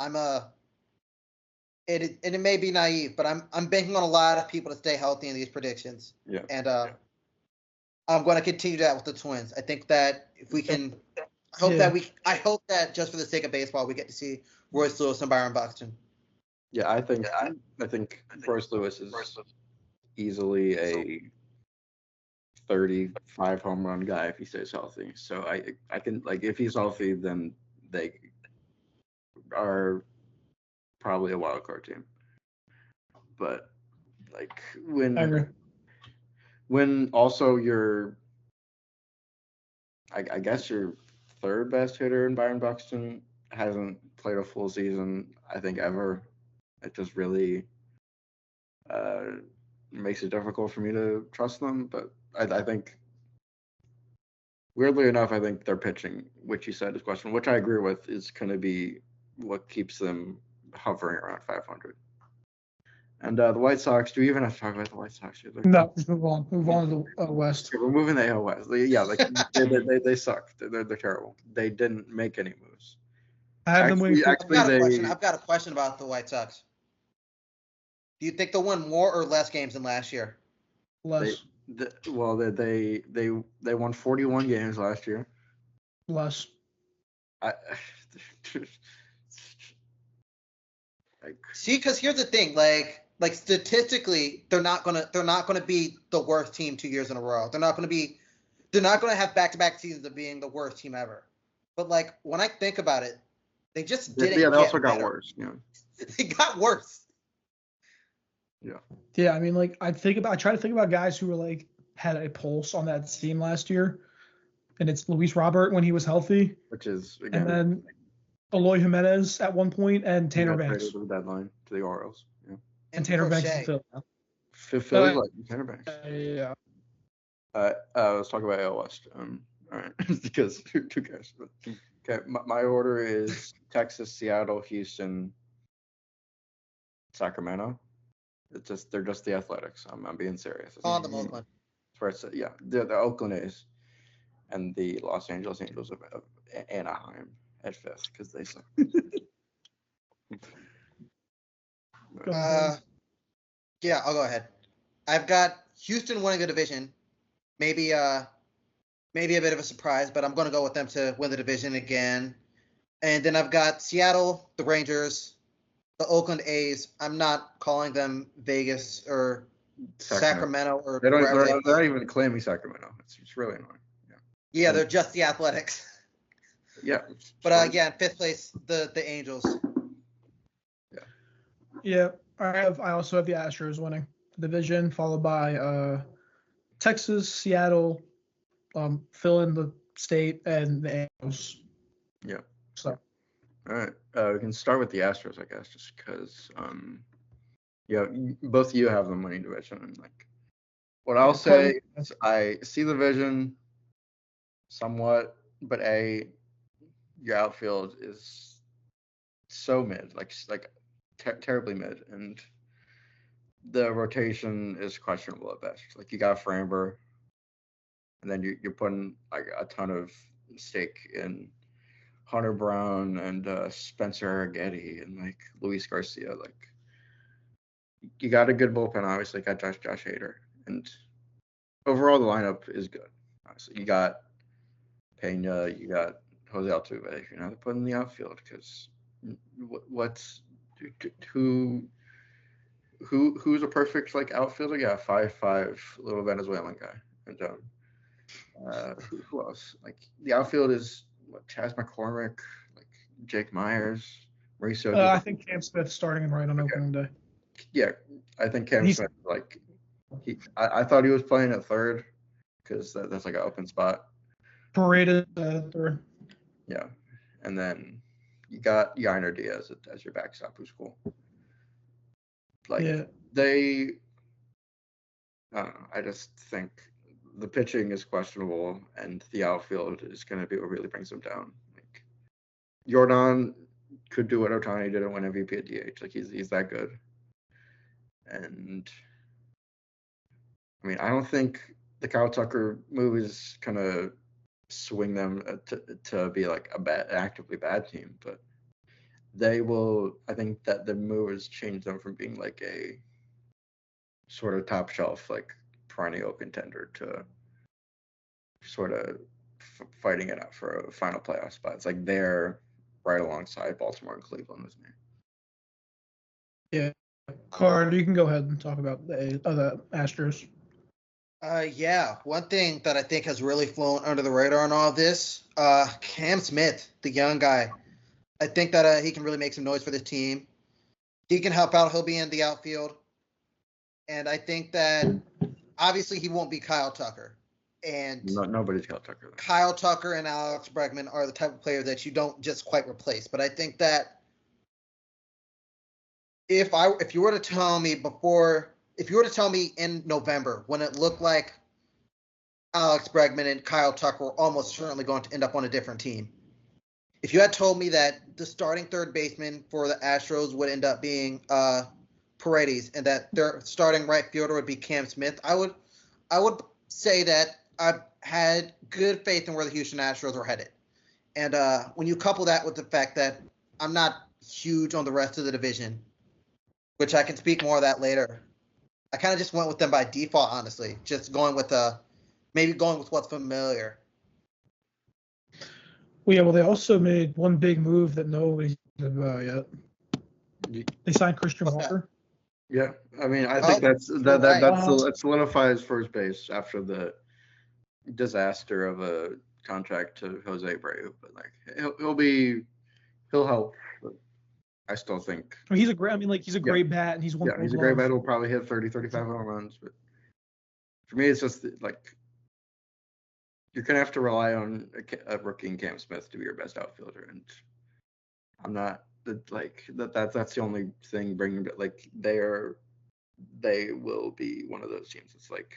It may be naive, but I'm banking on a lot of people to stay healthy in these predictions. Yeah. And I'm going to continue that with the Twins. I think that if we can, I hope that just for the sake of baseball, we get to see Royce Lewis and Byron Buxton. Yeah, I think Royce Lewis is easily a 35 home run guy if he stays healthy. So I can, like, if he's healthy, then they are probably a wild card team. But like when also I guess your third best hitter in Byron Buxton hasn't played a full season, I think, ever. It just really makes it difficult for me to trust them. But I think, weirdly enough, I think their pitching, which you said is questionable, which I agree with, is going to be what keeps them hovering around 500. And the White Sox, do we even have to talk about the White Sox here? No, just move on. Move on to the West. Okay, we're moving the AL West. Yeah, like they suck. They're terrible. They didn't make any moves. I've got a question about the White Sox. Do you think they'll win more or less games than last year? Less. They won 41 games last year. Less. I, See, because here's the thing, like statistically, they're not gonna be the worst team 2 years in a row. They're not gonna have back-to-back seasons of being the worst team ever. But like when I think about it, they just didn't. Yeah, they also got better. worse. Yeah, They got worse. yeah. Yeah, I mean, like I try to think about guys who were like had a pulse on that team last year, and it's Luis Robert when he was healthy, Which is again, and then Eloy Jimenez at one point, and Tanner Banks. traded to the deadline to the Orioles. Yeah. And Tanner Banks is Philly. Philly like Tanner Banks. Yeah. Let's talk about AL West. All right, because who cares? Okay, my order is Texas, Seattle, Houston, Sacramento. They're just the Athletics. I'm being serious. On the Oakland. Yeah, the Oakland A's and the Los Angeles Angels of Anaheim at 5th because they suck. Yeah, I'll go ahead. I've got Houston winning the division. Maybe a bit of a surprise, but I'm going to go with them to win the division again. And then I've got Seattle, the Rangers, the Oakland A's. I'm not calling them Vegas or Sacramento or they're not even claiming Sacramento. It's really annoying. Yeah, they're just the Athletics. Yeah. But again, 5th place, the Angels. Yeah, I also have the Astros winning the division, followed by Texas, Seattle, fill in the state, and the Angels. Yeah. So. All right. We can start with the Astros, I guess, just because both of you have them winning division, and like what I'll say is I see the vision somewhat, but your outfield is so mid, like terribly mid, and the rotation is questionable at best. Like you got Framber, and then you're putting like a ton of stake in Hunter Brown and Spencer Getty and like Luis Garcia. Like you got a good bullpen, obviously. Got Josh Hader, and overall the lineup is good. Honestly, you got Pena, you got Jose Altuve. You're not putting in the outfield because who's a perfect like outfielder? Yeah, 5'5" little Venezuelan guy. And who else? Like the outfield is Chas McCormick, like Jake Myers, Mauricio. I think Cam Smith starting right on opening day. Yeah, I think Cam Smith I thought he was playing at third because that's like an open spot. Paredes third. Yeah, and then you got Yainer Diaz as your backstop, who's cool. Like I don't know. I just think the pitching is questionable, and the outfield is going to be what really brings them down. Like Jordan could do what Ohtani did and win MVP at DH. Like he's that good. And I mean, I don't think the Kyle Tucker move is gonna swing them to be like actively bad team, but they will. I think that the move has changed them from being like a sort of top shelf, like perennial contender to sort of fighting it out for a final playoff spot. It's like they're right alongside Baltimore and Cleveland with me. Yeah. Card, you can go ahead and talk about the Astros. Yeah, one thing that I think has really flown under the radar in all of this, Cam Smith, the young guy. I think that he can really make some noise for this team. He can help out. He'll be in the outfield. And I think that obviously he won't be Kyle Tucker. And nobody's Kyle Tucker. Kyle Tucker and Alex Bregman are the type of player that you don't just quite replace. But I think that if you were to tell me in November when it looked like Alex Bregman and Kyle Tucker were almost certainly going to end up on a different team, if you had told me that the starting third baseman for the Astros would end up being Paredes and that their starting right fielder would be Cam Smith, I would say that I've had good faith in where the Houston Astros are headed. And when you couple that with the fact that I'm not huge on the rest of the division, which I can speak more of that later, I kind of just went with them by default, honestly. Just going with maybe going with what's familiar. Well, they also made one big move that nobody's about yet. They signed Christian What's that? Walker. Yeah, I mean, I think Oh, that solidifies first base after the disaster of a contract to Jose Abreu. But like, he'll help. But I still think. I mean, he's a great bat, and he's won. Yeah, he's a great bat. He'll probably hit 30, 35 home runs. But for me, it's just like you're gonna have to rely on a rookie in Cam Smith to be your best outfielder, and I'm not that's the only thing bringing it. Like they will be one of those teams that's like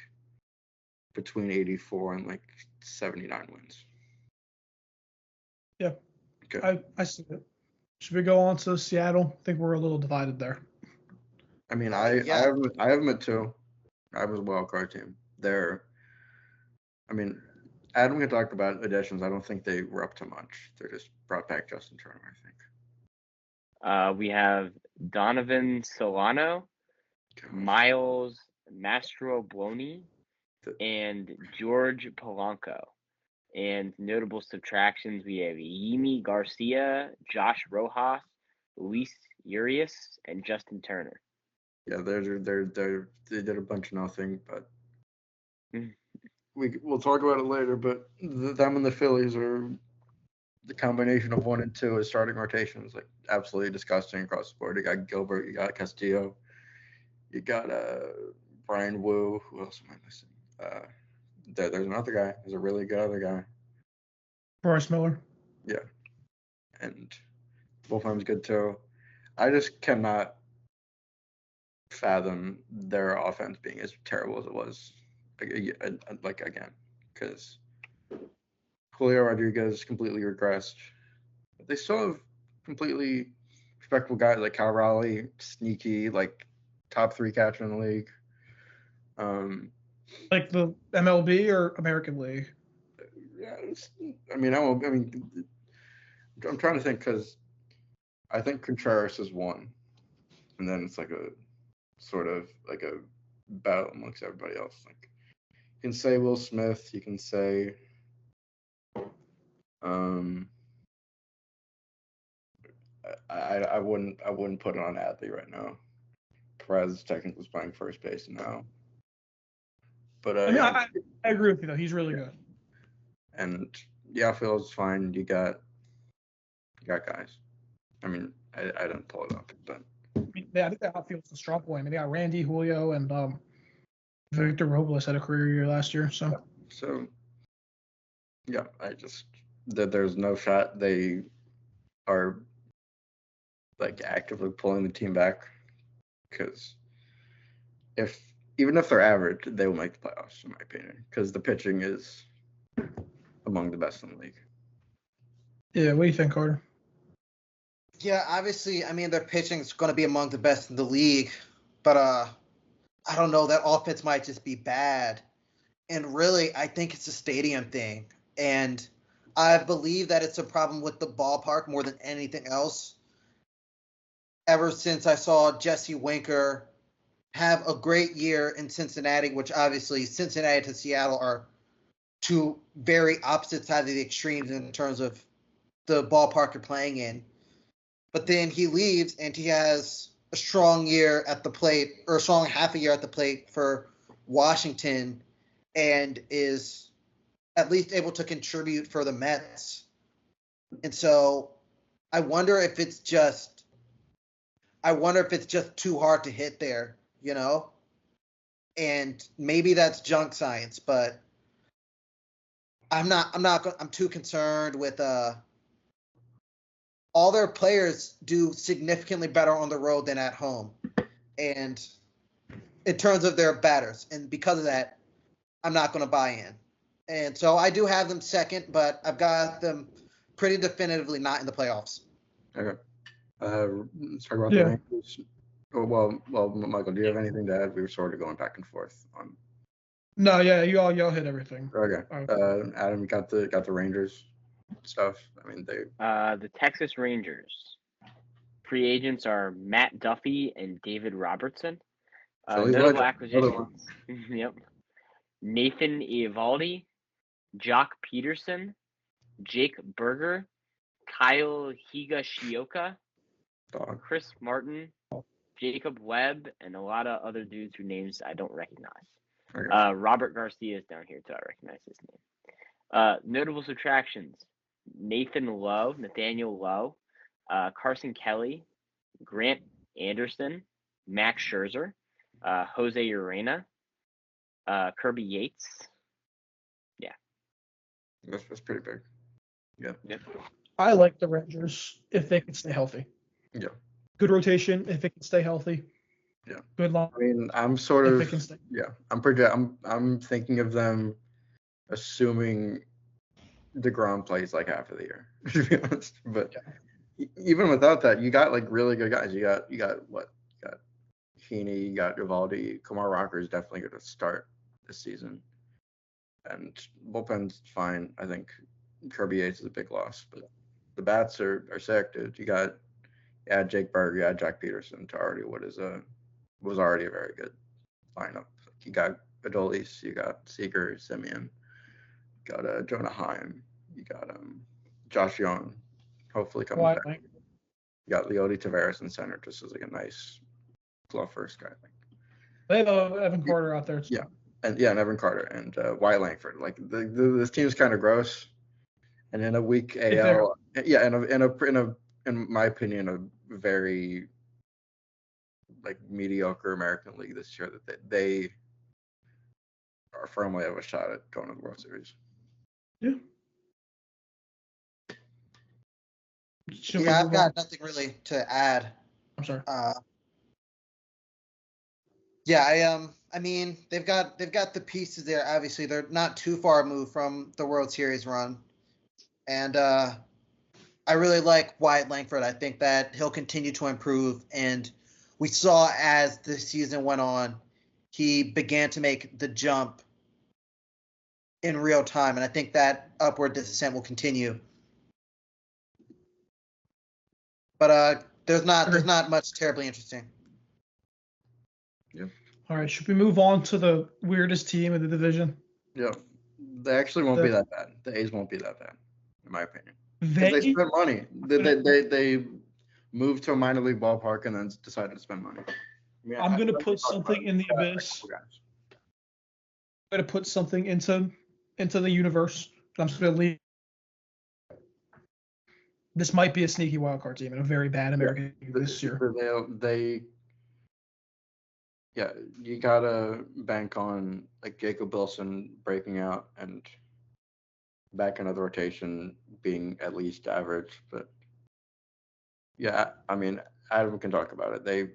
between 84 and like 79 wins. Yeah. Okay. I see it. Should we go on to Seattle? I think we're a little divided there. I mean, I have them at 2. I was a wild card team. I mean, Adam can talk about additions. I don't think they were up to much. They just brought back Justin Turner, I think. We have Donovan Solano, Miles Mastrobuoni, and George Polanco. And notable subtractions, we have Yimi Garcia, Josh Rojas, Luis Urias, and Justin Turner. Yeah, they did a bunch of nothing, but we'll talk about it later. But them and the Phillies are the combination of 1 and 2 as starting rotations, like absolutely disgusting across the board. You got Gilbert, you got Castillo, you got Brian Wu. Who else am I missing? There's another guy. There's a really good other guy. Bryce Miller. Yeah, and Bullpen's good too. I just cannot fathom their offense being as terrible as it was, like again, because Julio Rodriguez completely regressed. But they still have completely respectable guys like Cal Raleigh, sneaky, like top 3 catcher in the league. Like the MLB or American League? Yeah, I'm trying to think because I think Contreras is 1, and then it's like a sort of like a battle amongst everybody else. Like you can say Will Smith, you can say I wouldn't put it on Adley right now. Perez technically is playing first base now. But I agree with you though. He's really good. And the outfield is fine. You got guys. I mean, I didn't pull it up, but I think the outfield's a strong point. I mean, they got Randy, Julio, and Victor Robles had a career year last year. So yeah, there's no shot they are like actively pulling the team back, because even if they're average, they will make the playoffs, in my opinion, because the pitching is among the best in the league. Yeah, what do you think, Carter? Yeah, obviously, I mean, their pitching is going to be among the best in the league, but I don't know, that offense might just be bad. And really, I think it's a stadium thing. And I believe that it's a problem with the ballpark more than anything else. Ever since I saw Jesse Winker have a great year in Cincinnati, which obviously Cincinnati to Seattle are 2 very opposite sides of the extremes in terms of the ballpark you're playing in. But then he leaves and he has a strong year at the plate, or a strong half a year at the plate for Washington, and is at least able to contribute for the Mets. And so I wonder if it's just too hard to hit there, you know? And maybe that's junk science, but I'm too concerned with all their players do significantly better on the road than at home, and in terms of their batters. And because of that, I'm not going to buy in. And so I do have them second, but I've got them pretty definitively not in the playoffs. Okay. Let's talk about the Rangers. Oh, well, Michael, do you have anything to add? We were sort of going back and forth on. No, yeah, y'all hit everything. Okay. Adam, got the Rangers stuff. I mean, the Texas Rangers. Free agents are Matt Duffy and David Robertson. Notable acquisitions. Yep. Nathan Eovaldi, Jock Peterson, Jake Berger, Kyle Higashioka, Dog. Chris Martin, Jacob Webb, and a lot of other dudes whose names I don't recognize. Okay. Robert Garcia is down here too. I recognize his name. Notable subtractions: Nathaniel Lowe, Carson Kelly, Grant Anderson, Max Scherzer, Jose Urena, Kirby Yates. Yeah. That's pretty big. Yeah. Yep. I like the Rangers if they can stay healthy. Yeah. Good rotation if it can stay healthy. Yeah. Good line. I mean, I'm sort if of it can stay. I'm thinking of them assuming DeGrom plays like half of the year, to be honest. But even without that, you got like really good guys. You got what? You got Heaney, you got Eovaldi. Kumar Rocker is definitely going to start this season. And bullpen's fine. I think Kirby Yates is a big loss, but the bats are sick, dude. You got Jake Berger, you had Jack Peterson to already was already a very good lineup. You got Adolis, you got Seager, Simeon, you got Jonah Heim, you got Josh Young, hopefully coming back. You got Leody Taveras in center, just as like a nice glove first guy. They have Evan Carter out there too. Yeah. And Evan Carter and Wyatt Langford. Like this team's kind of gross. And in a weak AL, in my opinion, a very like mediocre American League this year, that they are firmly have a shot at going to the World Series. Yeah. I've got nothing really to add. I'm sorry. I mean, they've got the pieces there. Obviously, they're not too far removed from the World Series run, and I really like Wyatt Langford. I think that he'll continue to improve, and we saw as the season went on, he began to make the jump in real time, and I think that upward descent will continue. But there's not much terribly interesting. Yeah. All right, should we move on to the weirdest team in the division? Yeah, they actually won't be that bad. The A's won't be that bad, in my opinion. They spent money. They moved to a minor league ballpark and then decided to spend money. I'm going to put something in the abyss. I'm going to put something into the universe. I'm just going to leave. This might be a sneaky wildcard team and a very bad American League this year. You gotta bank on like Jacob Wilson breaking out and back into the rotation being at least average. But yeah, I mean, Adam can talk about it. They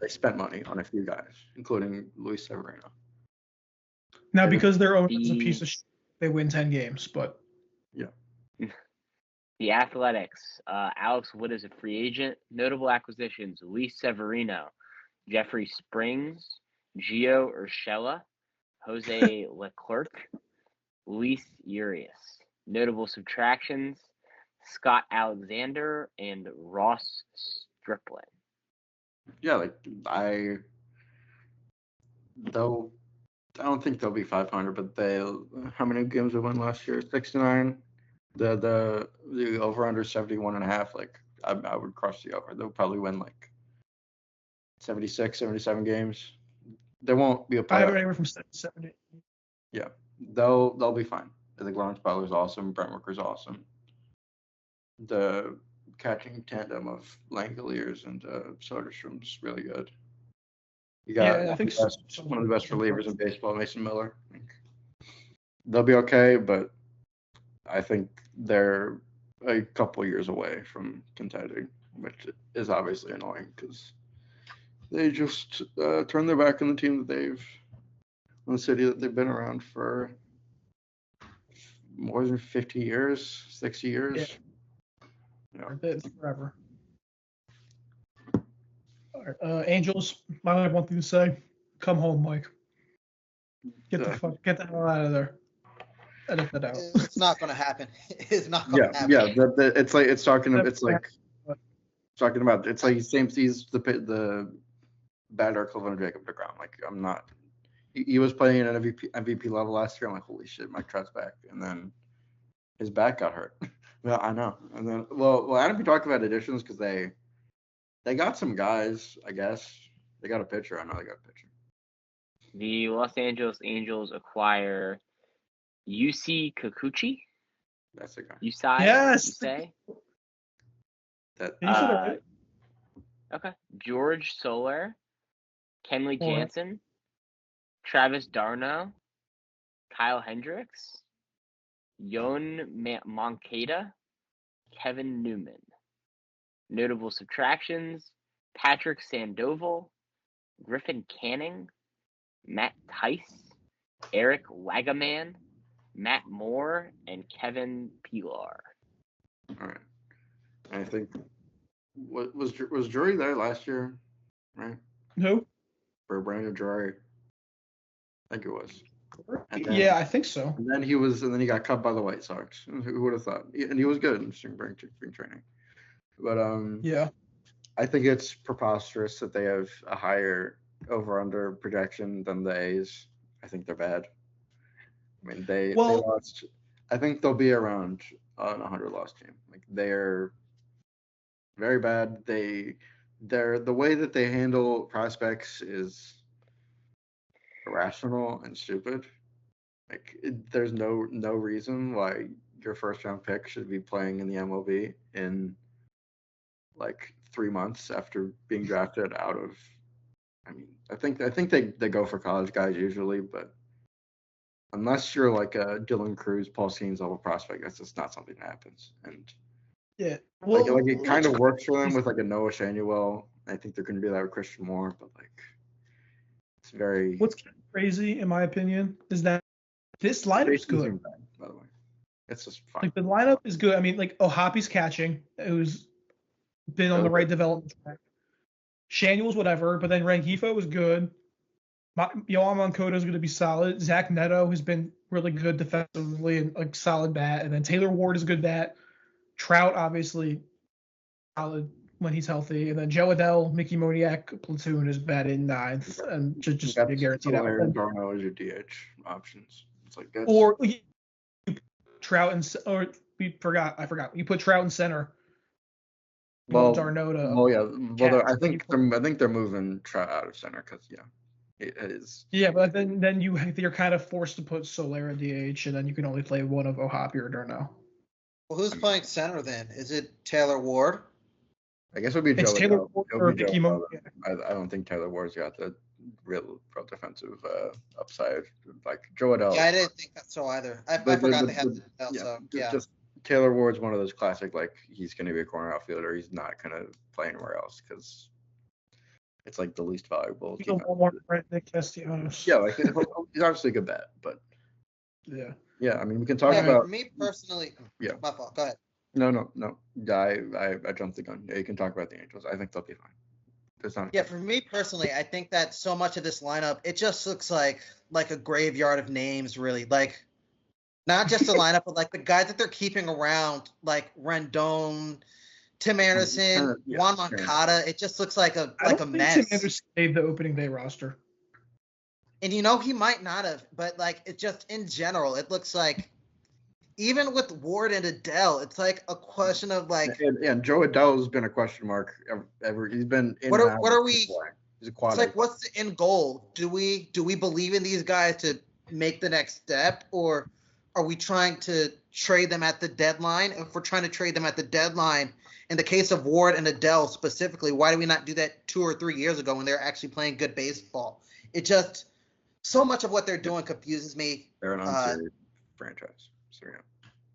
spent money on a few guys, including Luis Severino. Now, because their owner is a piece of shit, they win 10 games, but yeah. The Athletics, Alex Wood is a free agent. Notable acquisitions: Luis Severino, Jeffrey Springs, Gio Urshela, Jose Leclerc, Luis Urias. Notable subtractions: Scott Alexander and Ross Stripling. Yeah, I don't think they'll be 500, but how many games they won last year? 69. The over under 71.5. Like I would crush the over. They'll probably win like 76, 77 games. They won't be a playoff. I have it anywhere from 70. Yeah, they'll be fine. I think Lawrence Butler's awesome. Brent Rooker's awesome. The catching tandem of Langoliers and Soderstrom's really good. You got I think one of the best relievers in baseball, Mason Miller. I think they'll be okay, but I think they're a couple years away from contending, which is obviously annoying because they just turned their back on the city that they've been around for more than 50 years, 60 years. Yeah. It's forever. All right, Angels, I only have one thing to say. Come home, Mike. Get the hell out of there. Edit that out. It's not going to happen. It's not going to happen. Yeah. It's talking about he's the better Cleveland Jacob DeGrom. Like he was playing at MVP level last year. I'm like, holy shit, Mike Trout's back, and then his back got hurt. Well, I know. And then, I don't be talking about additions because they got some guys. I guess they got a pitcher. I know they got a pitcher. The Los Angeles Angels acquire Yusei Kikuchi. That's the guy. Yes. Yusei. That. Okay. George Soler, Kenley Or- Jansen, Travis d'Arnaud, Kyle Hendricks, Yon Moncada, Kevin Newman. Notable subtractions: Patrick Sandoval, Griffin Canning, Matt Tice, Eric Wagaman, Matt Moore, and Kevin Pilar. All right. I think was Drury there last year, right? Who? For Brandon Drury. I think it was. Yeah, I think so. And then he got cut by the White Sox. Who would have thought? And he was good in spring training. But Yeah. I think it's preposterous that they have a higher over/under projection than the A's. I think they're bad. I mean, they lost. I think they'll be around an 100-loss team. Like, they're very bad. They're the way that they handle prospects is irrational and stupid. Like, there's no reason why your first round pick should be playing in the MLB in like 3 months after being drafted out of. I mean, I think they go for college guys usually, but unless you're like a Dylan Cruz, Paul Skeens level prospect, that's just not something that happens. And Yeah. like it kind of works for them with like a Noah Shanuel. I think they're going to be that with Christian Moore, but like it's very. What's crazy, in my opinion, is that this lineup's good. Bad, by the way, it's just fine. Like, the lineup is good. I mean, like, Ohapi's catching, who's been on the right development track. Shanuel's whatever, but then Rengifo was good. Yoan Moncada is going to be solid. Zach Neto has been really good defensively and like solid bat. And then Taylor Ward is a good bat. Trout, obviously, solid when he's healthy. And then Joe Adell, Mickey Moniak platoon is batting ninth, and just a guaranteed out. Darno is your DH options. It's like that's... Or Trout I forgot. You put Trout in center. Darno. I think they're moving Trout out of center because it is. Yeah, but then you're kind of forced to put Soler in DH, and then you can only play one of Ohapi or Darno. Well, who's playing center then? Is it Taylor Ward? I guess it would be It's Joe Taylor Adell. Ward or Mickey Moniak. I don't think Taylor Ward's got the real defensive upside like Joe Adell. Yeah, I didn't think that so either. I forgot they had the Adell, so yeah. Just Taylor Ward's one of those classic, like, he's going to be a corner outfielder. He's not going to play anywhere else because it's like the least valuable. Nick Castellanos. Yeah, like he's obviously a good bat, but yeah. I mean, we can talk about. For me personally, my fault. Go ahead. No. I jumped the gun. Yeah, you can talk about the Angels. I think they'll be fine. For me personally, I think that so much of this lineup, it just looks like a graveyard of names, really. Like, not just the lineup, but like the guys that they're keeping around, like Rendon, Tim Anderson, Juan Moncada. It just looks like a mess. Tim Anderson saved the opening day roster. And he might not have, but like it just in general, it looks like even with Ward and Adell, it's like a question of like. And Joe Adell has been a question mark ever. He's been. What are we? He's it's like, what's the end goal? Do we believe in these guys to make the next step, or are we trying to trade them at the deadline? If we're trying to trade them at the deadline, in the case of Ward and Adell specifically, why did we not do that 2 or 3 years ago when they were actually playing good baseball? It just, so much of what they're doing confuses me. They're an unserious franchise. So, yeah.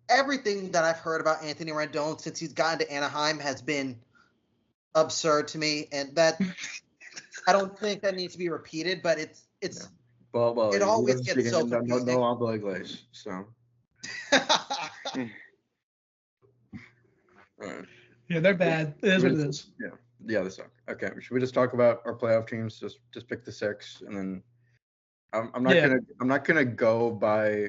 Everything that I've heard about Anthony Rendon since he's gotten to Anaheim has been absurd to me, and that I don't think that needs to be repeated, but it's. Yeah. Well, it always gets so confusing. No Abel Glaze, so. Yeah, they're bad. It is what it is. Yeah, they suck. Okay, should we just talk about our playoff teams? Just pick the 6, and then I'm not gonna go by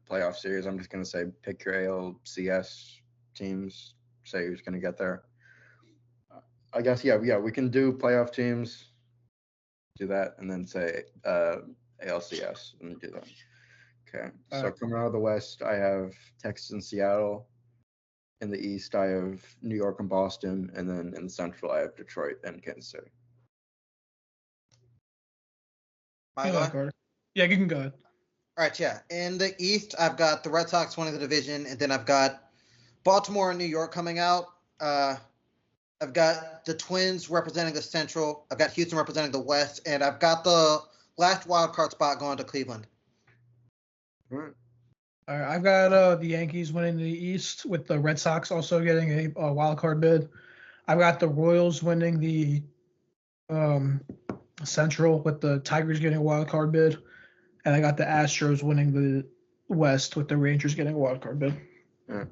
playoff series. I'm just gonna say pick your ALCS teams. Say who's gonna get there. I guess we can do playoff teams. Do that, and then say ALCS and do that. Okay. All So right. coming out of the West, I have Texas and Seattle. In the East, I have New York and Boston, and then in the Central, I have Detroit and Kansas City. My You go know, ahead. Carter. Yeah, you can go ahead. All right, yeah. In the East, I've got the Red Sox winning the division, and then I've got Baltimore and New York coming out. I've got the Twins representing the Central. I've got Houston representing the West, and I've got the last wild card spot going to Cleveland. All right. All right, I've got the Yankees winning the East with the Red Sox also getting a wild card bid. I've got the Royals winning the Central with the Tigers getting a wild card bid, and I got the Astros winning the West with the Rangers getting a wild card bid. All right.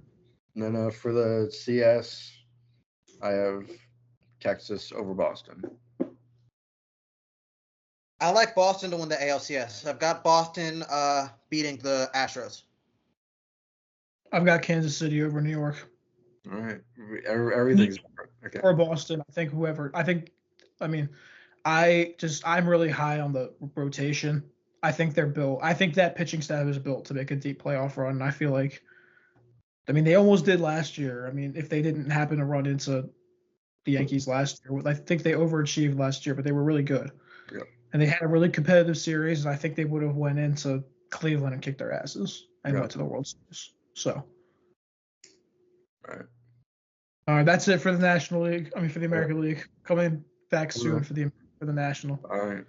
And then for the CS, I have Texas over Boston. I like Boston to win the ALCS. I've got Boston beating the Astros. I've got Kansas City over New York. All right. Everything's okay. Or Boston. I'm really high on the rotation. I think they're built. I think that pitching staff is built to make a deep playoff run. I feel like, they almost did last year. If they didn't happen to run into the Yankees last year, I think they overachieved last year, but they were really good. Yeah. And they had a really competitive series, and I think they would have went into Cleveland and kicked their asses and went to the World Series. So. All right. All right, that's it for the National League. For the American League. Coming back soon for the National. All right.